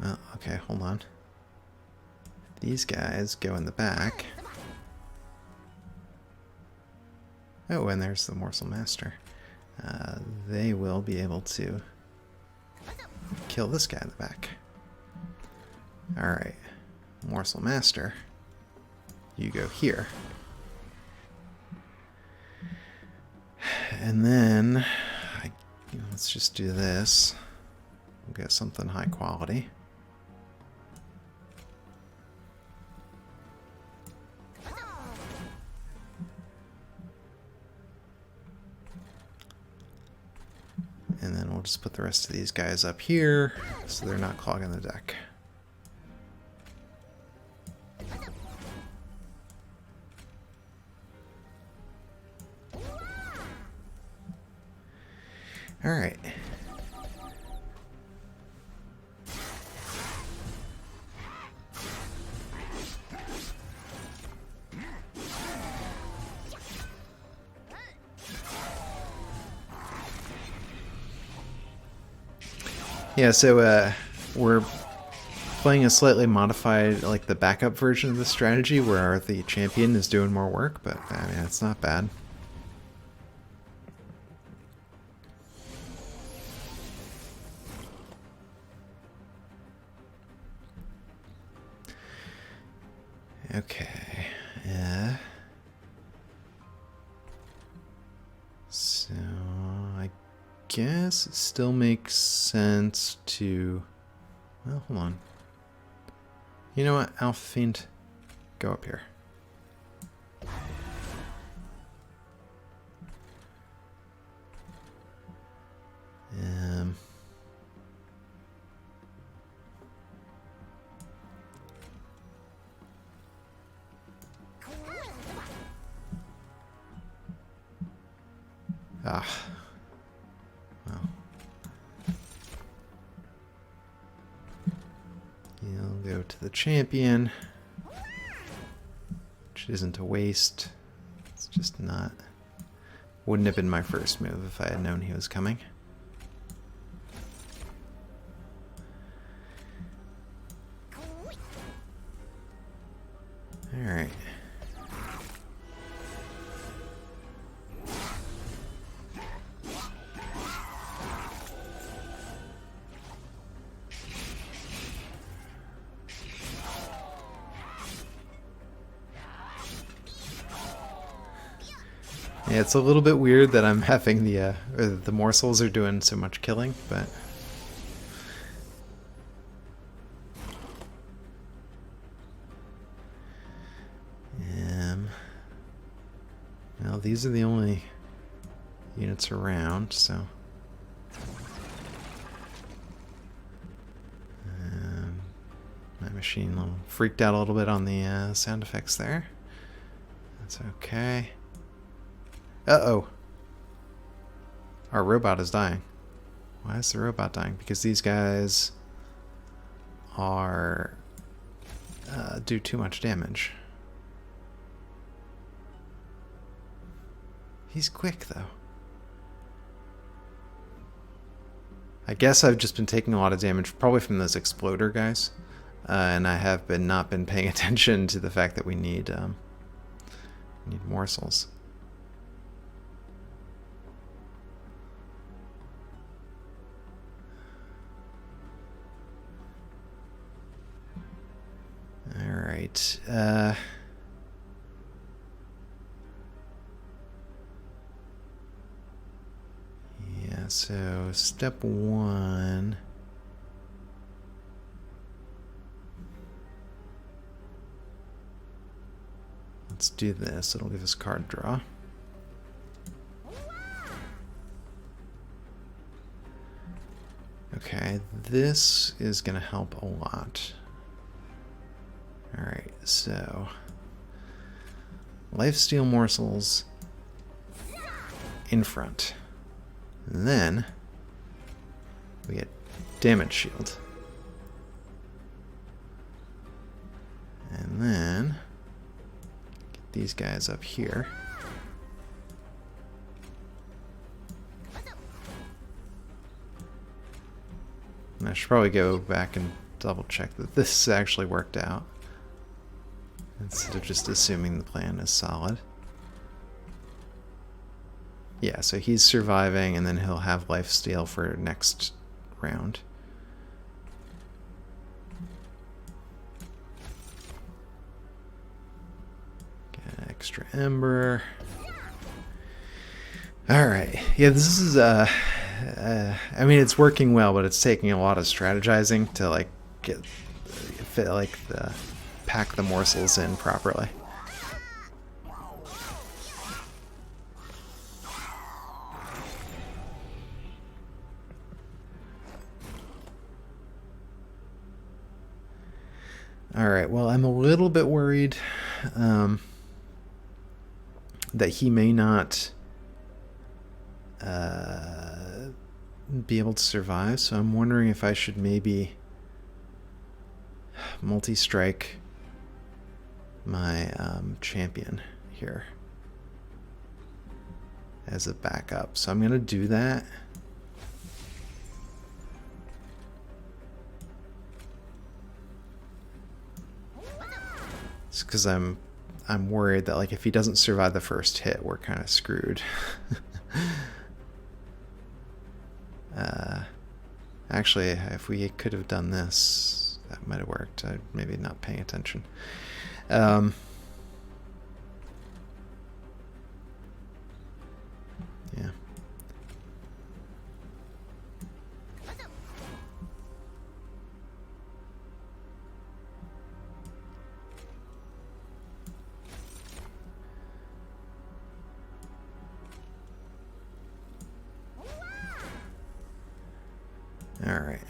Well, okay, hold on. These guys go in the back. Oh, and there's the Morsel Master. They will be able to kill this guy in the back. Alright, Morsel Master, you go here. And then, let's just do this. We'll get something high quality. And then we'll just put the rest of these guys up here so they're not clogging the deck. All right. Yeah, so we're playing a slightly modified, like the backup version of the strategy where the champion is doing more work, but I mean, it's not bad. Okay, yeah. So I guess it still makes sense to... Well, hold on. You know what, Alpha Fiend, go up here. Well. You'll go to the champion, which isn't a waste. It's just not... Wouldn't have been my first move if I had known he was coming. Alright. Yeah, it's a little bit weird that I'm having the morsels are doing so much killing, but well, these are the only units around, so my machine freaked out a little bit on the sound effects there. That's okay. Uh-oh. Our robot is dying. Why is the robot dying? Because these guys are do too much damage. He's quick, though. I guess I've just been taking a lot of damage, probably from those exploder guys, and I have not been paying attention to the fact that we need morsels. All right. Yeah, so step one. Let's do this. It'll give us card draw. Okay, this is going to help a lot. Alright, so lifesteal morsels in front. And then we get damage shield. And then get these guys up here. And I should probably go back and double check that this actually worked out, instead of just assuming the plan is solid. Yeah, so he's surviving, and then he'll have lifesteal for next round. Get extra ember. Alright, yeah, this is, I mean, it's working well, but it's taking a lot of strategizing to, like, pack the morsels in properly. Alright, well, I'm a little bit worried that he may not be able to survive, so I'm wondering if I should maybe multi-strike my champion here as a backup. So I'm going to do that. It's because I'm worried that, like, if he doesn't survive the first hit, we're kind of screwed. Actually, if we could have done this, that might have worked. I'm maybe not paying attention. Yeah. All right.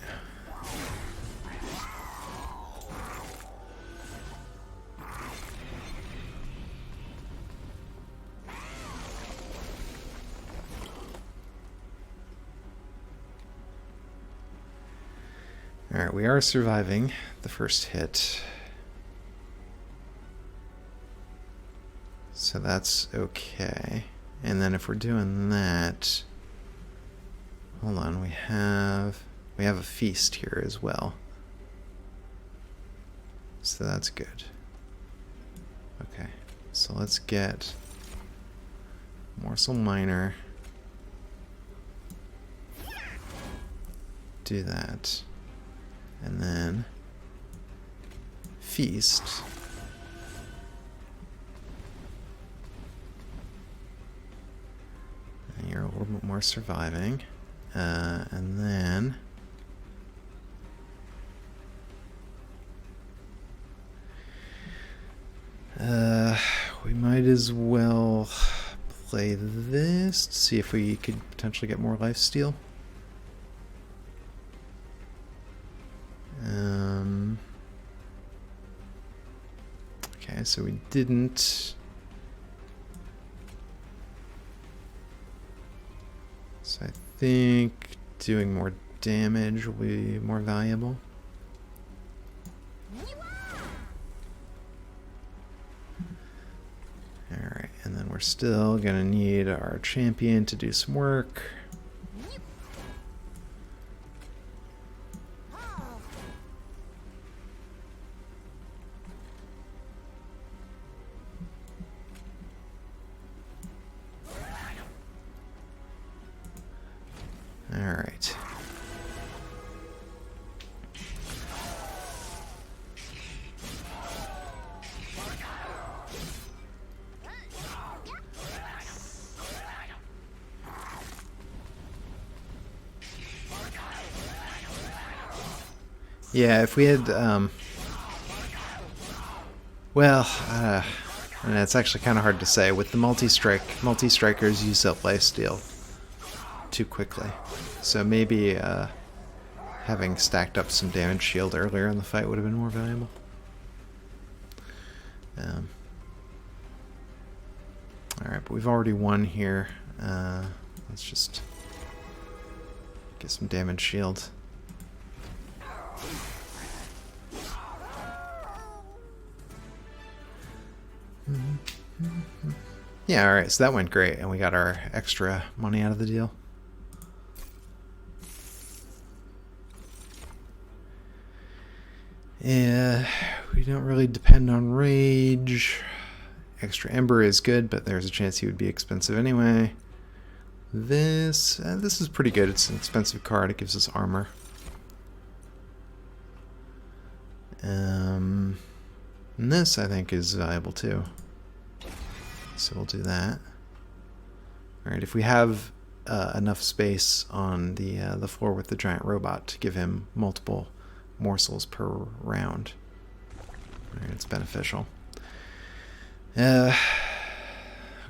All right, we are surviving the first hit. So that's okay. And then if we're doing that, hold on, we have a feast here as well. So that's good. Okay, so let's get Morsel Miner. Do that. And then feast. a little bit more surviving. And then... we might as well play this to see if we could potentially get more lifesteal. Okay, so we didn't. So I think doing more damage will be more valuable. Alright, and then we're still gonna need our champion to do some work. Alright. Yeah, if we had, well, and it's actually kind of hard to say. With the multi-strikers use up lifesteal too quickly. So maybe having stacked up some damage shield earlier in the fight would have been more valuable. Alright, but we've already won here. Let's just get some damage shield. Yeah, alright, so that went great, and we got our extra money out of the deal. Yeah, we don't really depend on rage. Extra Ember is good, but there's a chance he would be expensive anyway. This is pretty good. It's an expensive card. It gives us armor. And this, I think, is valuable too. So we'll do that. Alright, if we have enough space on the floor with the giant robot to give him multiple morsels per round, alright, it's beneficial.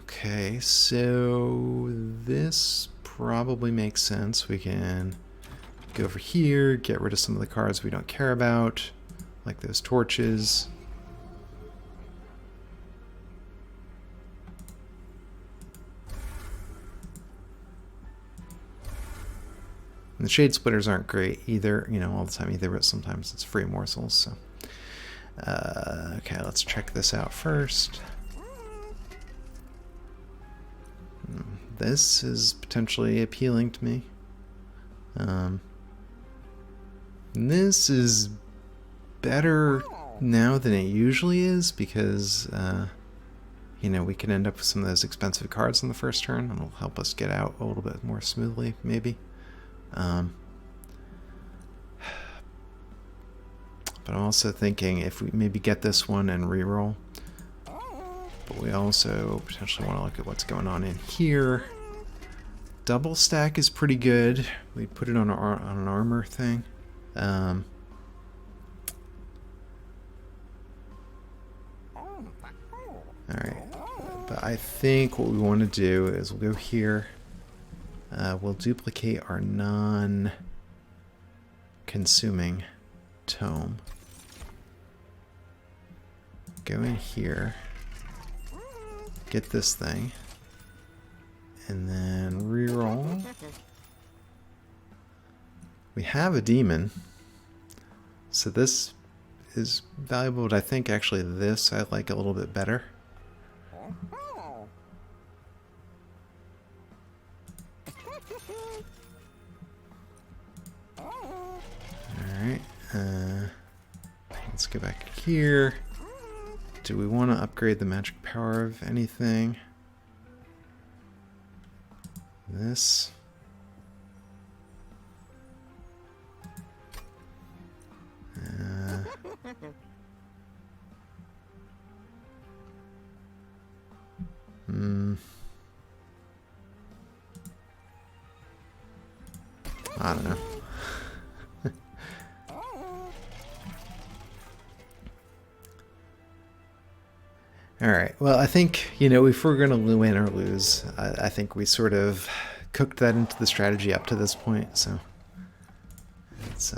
Okay, so this probably makes sense. We can go over here, get rid of some of the cards we don't care about, like those torches. And the Shade Splitters aren't great either, you know, all the time either, but sometimes it's free morsels, so. Okay, let's check this out first. This is potentially appealing to me. This is better now than it usually is because, you know, we can end up with some of those expensive cards in the first turn, and it'll help us get out a little bit more smoothly, maybe. But I'm also thinking if we maybe get this one and reroll. But we also potentially want to look at what's going on in here. Double stack is pretty good. We put it on an armor thing. Alright. But I think what we want to do is we'll go here. We'll duplicate our non-consuming tome. Go in here. Get this thing. And then reroll. We have a demon. So this is valuable, but I think actually this I like a little bit better. Alright, let's go back here. Do we want to upgrade the magic power of anything? This. I don't know. Alright, well, I think, you know, if we're going to win or lose, I think we sort of cooked that into the strategy up to this point, so it's,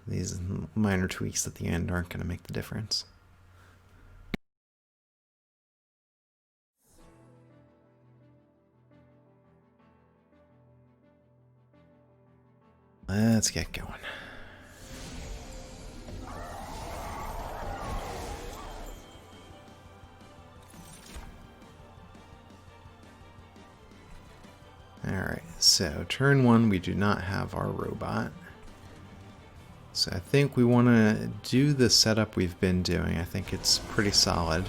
these minor tweaks at the end aren't going to make the difference. Let's get going. Alright, so turn 1 we do not have our robot. So I think we want to do the setup we've been doing. I think it's pretty solid.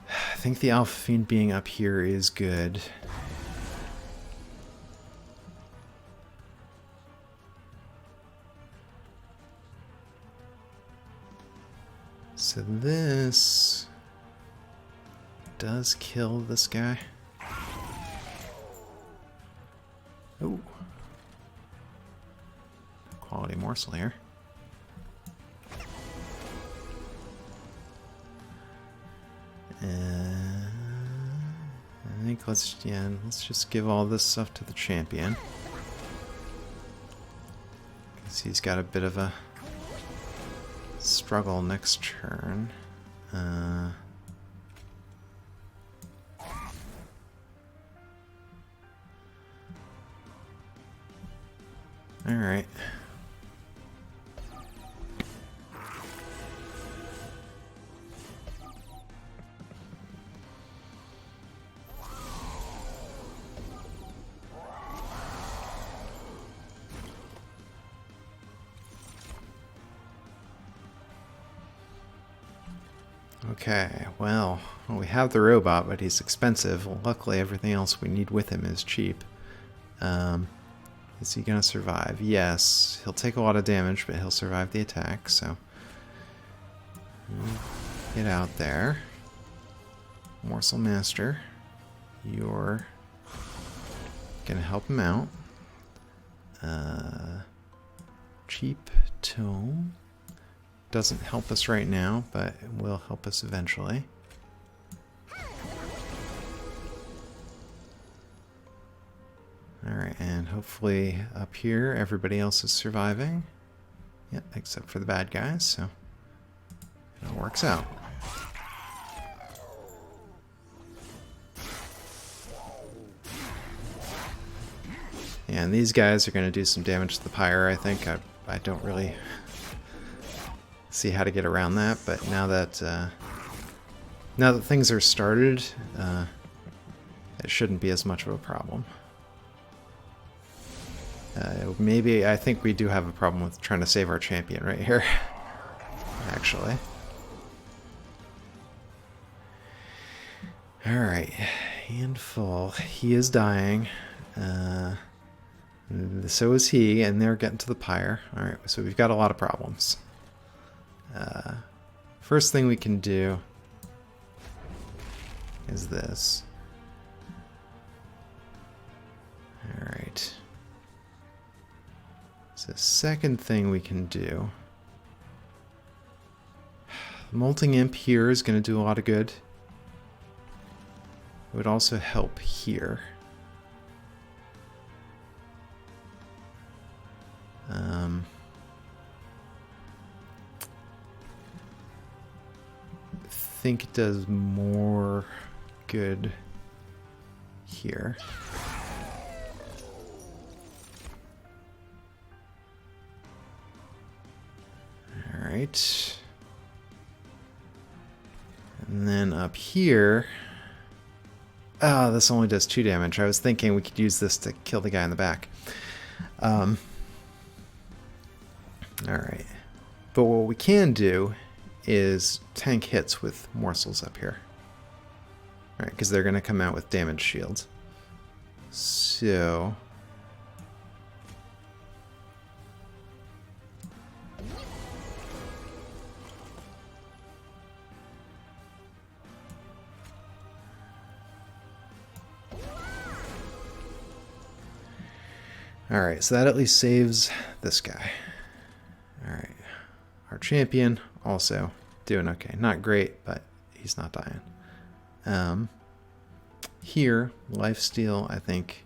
I think the Alpha Fiend being up here is good. So this does kill this guy. Oh. Quality morsel here. I think let's just give all this stuff to the champion. Because he's got a bit of a struggle next turn. Alright. Okay, well, we have the robot, but he's expensive. Well, luckily, everything else we need with him is cheap. Is he gonna survive? Yes. He'll take a lot of damage, but he'll survive the attack, so... Get out there. Morsel Master. You're gonna help him out. Cheap Tome. Doesn't help us right now, but it will help us eventually. Alright, and hopefully up here everybody else is surviving. Yep, except for the bad guys, so it works out. And these guys are going to do some damage to the pyre, I think. I don't really see how to get around that, but now that things are started, it shouldn't be as much of a problem. Maybe I think we do have a problem with trying to save our champion right here, actually. Alright, handful. He is dying. So is he, and they're getting to the pyre. Alright, so we've got a lot of problems. First thing we can do is this. Alright. So second thing we can do. Molting Imp here is going to do a lot of good. It would also help here. I think it does more good here. Alright. And then up here... Oh, this only does 2 damage. I was thinking we could use this to kill the guy in the back. Alright. But what we can do is tank hits with morsels up here. Alright, because they're going to come out with damage shields. So... Alright, so that at least saves this guy. Alright. Our champion also doing okay. Not great, but he's not dying. Here, lifesteal, I think,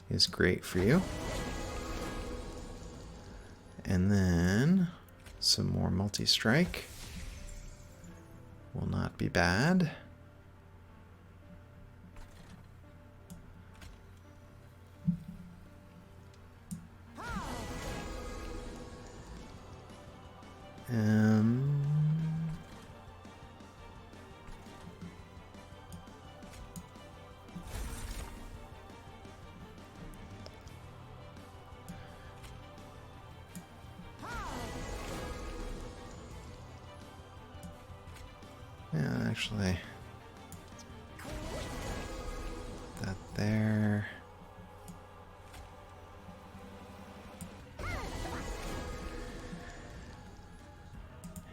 is great for you. And then some more multi-strike will not be bad. Yeah, actually, that there.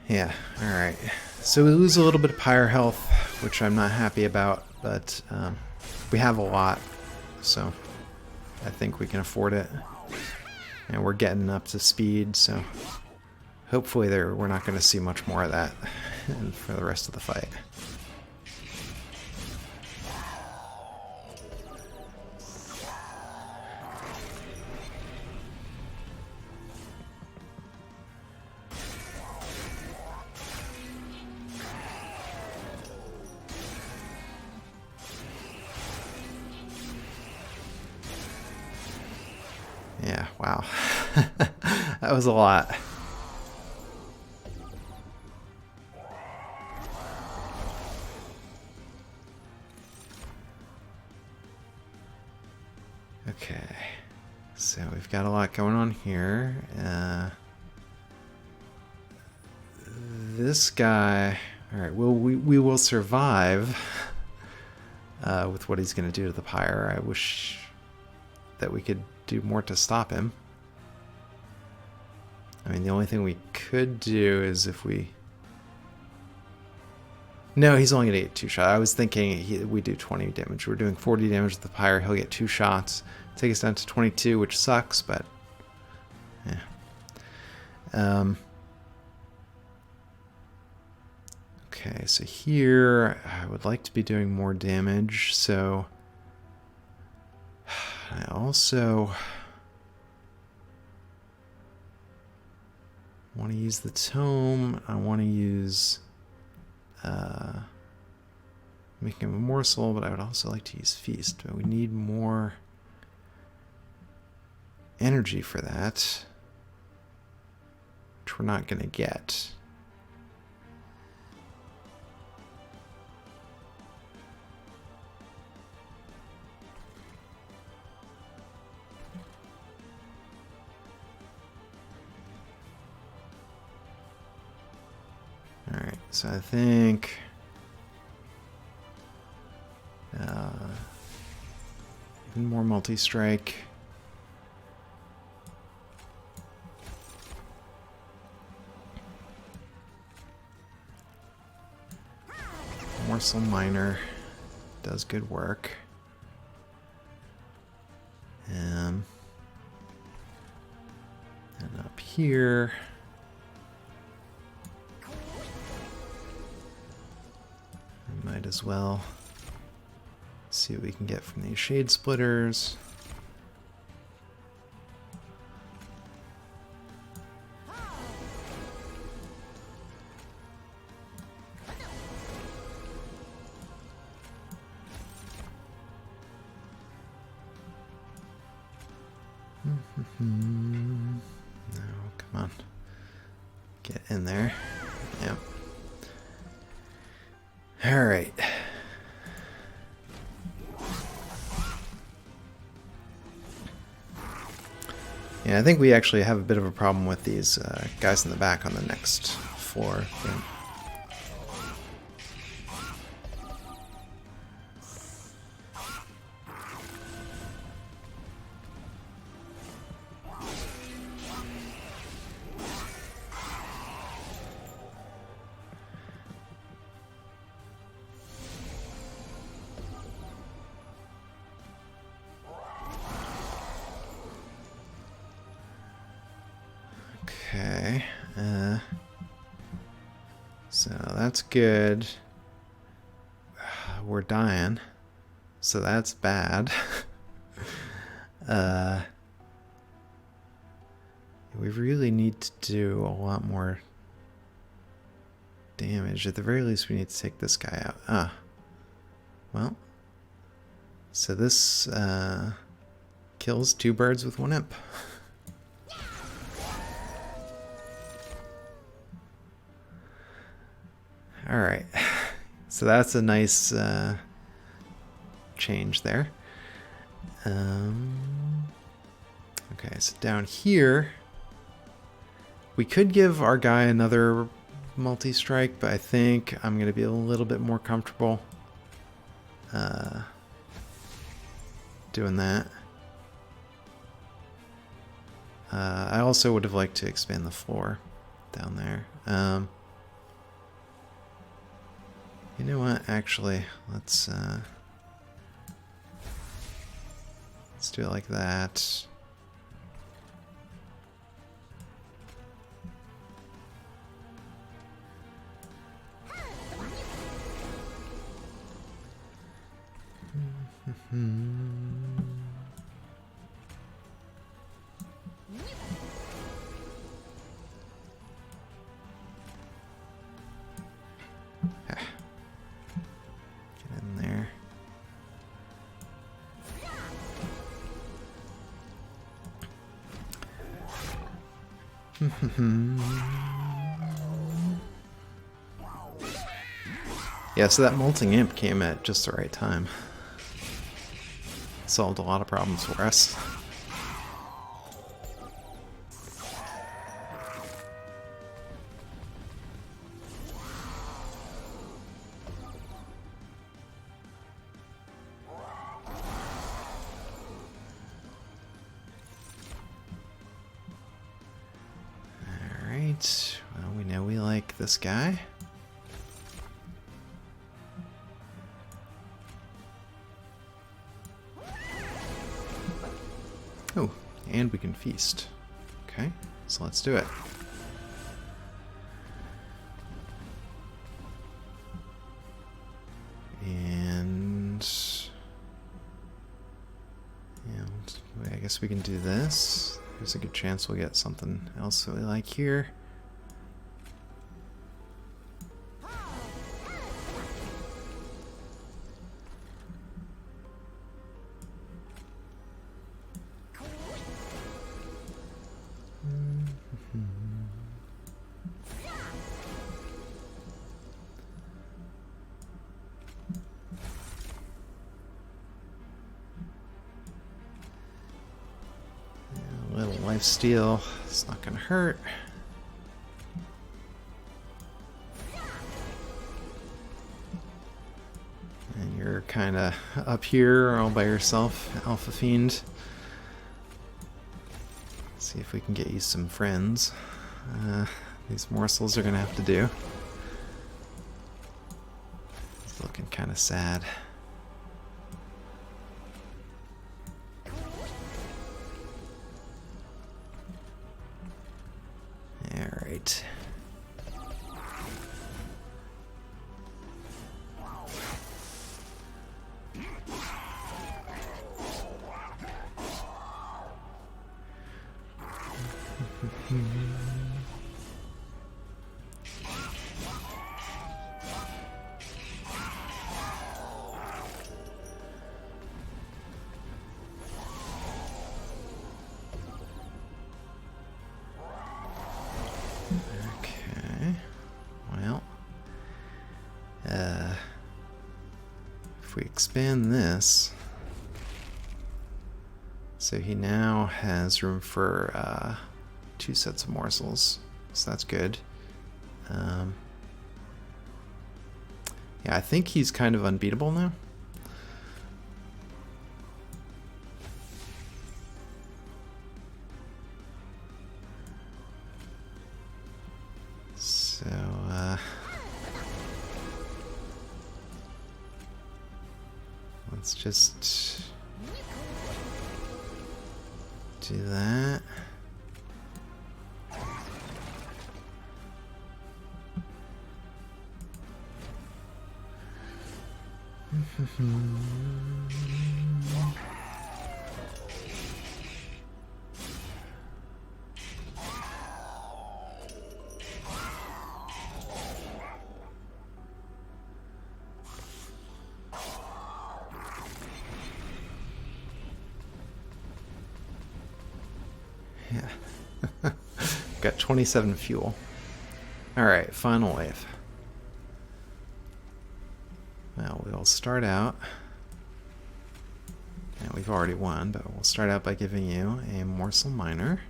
Yeah, alright. So we lose a little bit of pyre health, which I'm not happy about, but we have a lot, so I think we can afford it. And we're getting up to speed, so hopefully we're not going to see much more of that for the rest of the fight. Yeah, wow. That was a lot. Okay, so we've got a lot going on here. This guy, all right, we will survive with what he's going to do to the pyre. I wish that we could do more to stop him. I mean, the only thing we could do is if we... No, he's only going to get 2 shots. I was thinking we do 20 damage. We're doing 40 damage with the pyre. He'll get 2 shots. Take us down to 22, which sucks, but... yeah. Okay, so here I would like to be doing more damage, so... I also... want to use the tome. I want to use... making him a morsel, but I would also like to use feast. But we need more energy for that, which we're not going to get. Alright, so I think even more multi-strike. Morsel Minor does good work. And up here, we might as well see what we can get from these Shade Splitters. No, come on. Get in there. Yep. All right. Yeah, I think we actually have a bit of a problem with these guys in the back on the next floor. Okay. So that's good. We're dying. So that's bad. We really need to do a lot more damage. At the very least, we need to take this guy out. Well. So this kills 2 birds with 1 imp. Alright. So that's a nice change there. Okay, so down here, we could give our guy another multi-strike, but I think I'm going to be a little bit more comfortable doing that. I also would have liked to expand the floor down there. You know what? Actually, let's do it like that. Get in there. Yeah, so that molting imp came at just the right time. Solved a lot of problems for us. Alright, well, we know we like this guy. Oh, and we can feast. Okay, so let's do it. And yeah, I guess we can do this. There's a good chance we'll get something else that we like here. A little lifesteal, it's not gonna hurt. And you're kinda up here all by yourself, Alpha Fiend. See if we can get you some friends. These morsels are gonna have to do. It's looking kinda sad. Alright. Okay, well, if we expand this, so he now has room for 2 sets of morsels, so that's good. Yeah, I think he's kind of unbeatable now. So, let's just do that. Yeah. Got 27 fuel. Alright, final wave. Well, we'll start out. And we've already won, but we'll start out by giving you a morsel miner.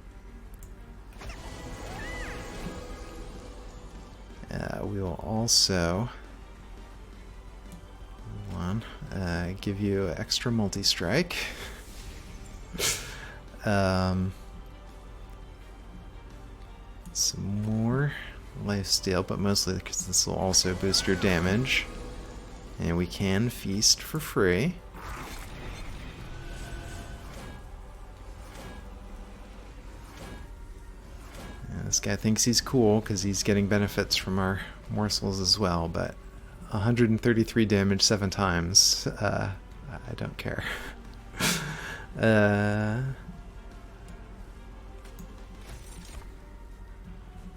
We will also give you extra multi-strike. Some more lifesteal, but mostly because this will also boost your damage. And we can feast for free. And this guy thinks he's cool because he's getting benefits from our morsels as well, but 133 damage 7 times. I don't care.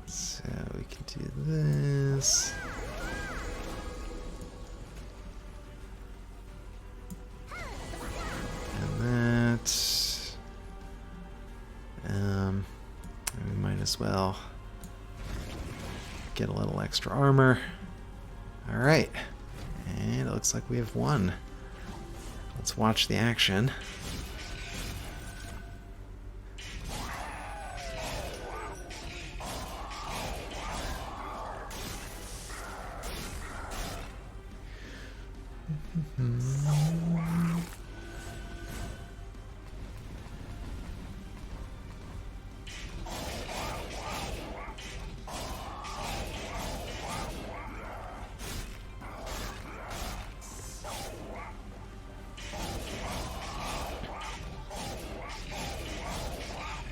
So we can do this. And that. We might as well get a little extra armor. Alright. And it looks like we have won. Let's watch the action.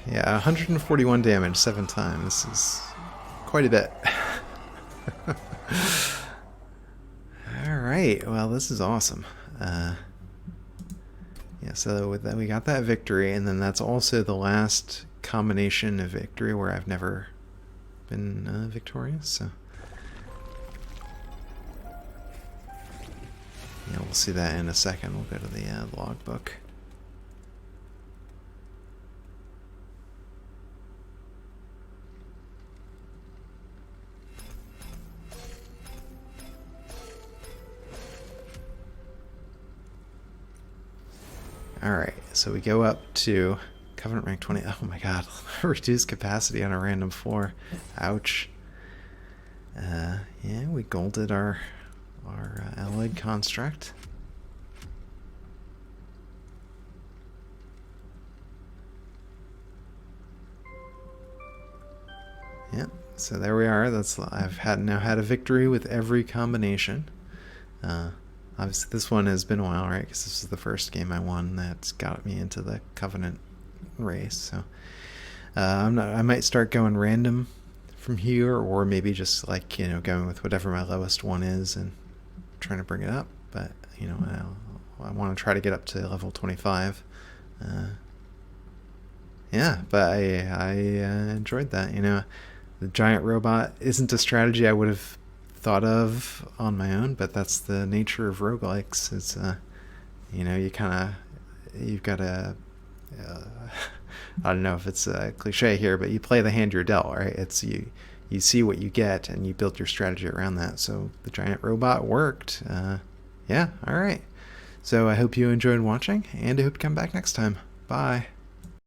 Yeah, 141 damage 7 times. This is quite a bit. Alright, well this is awesome. Yeah, so with that, we got that victory, and then that's also the last combination of victory where I've never been victorious, so... Yeah, we'll see that in a second. We'll go to the logbook. Alright, so we go up to Covenant rank 20. Oh my god, reduced capacity on a random floor. Ouch. Yeah, we golded our alloyed construct. Yep, so there we are. I've now had a victory with every combination. Obviously, this one has been a while, right? Because this is the first game I won that's got me into the Covenant race. So I might start going random from here, or maybe just like going with whatever my lowest one is and trying to bring it up. But I want to try to get up to level 25. Yeah, but I enjoyed that. The giant robot isn't a strategy I would have thought of on my own, but that's the nature of roguelikes. It's you've got to I don't know if it's a cliche here, but you play the hand you're dealt, right? It's you see what you get and you build your strategy around that. So the giant robot worked. Yeah, all right. So I hope you enjoyed watching, and I hope to come back next time. Bye.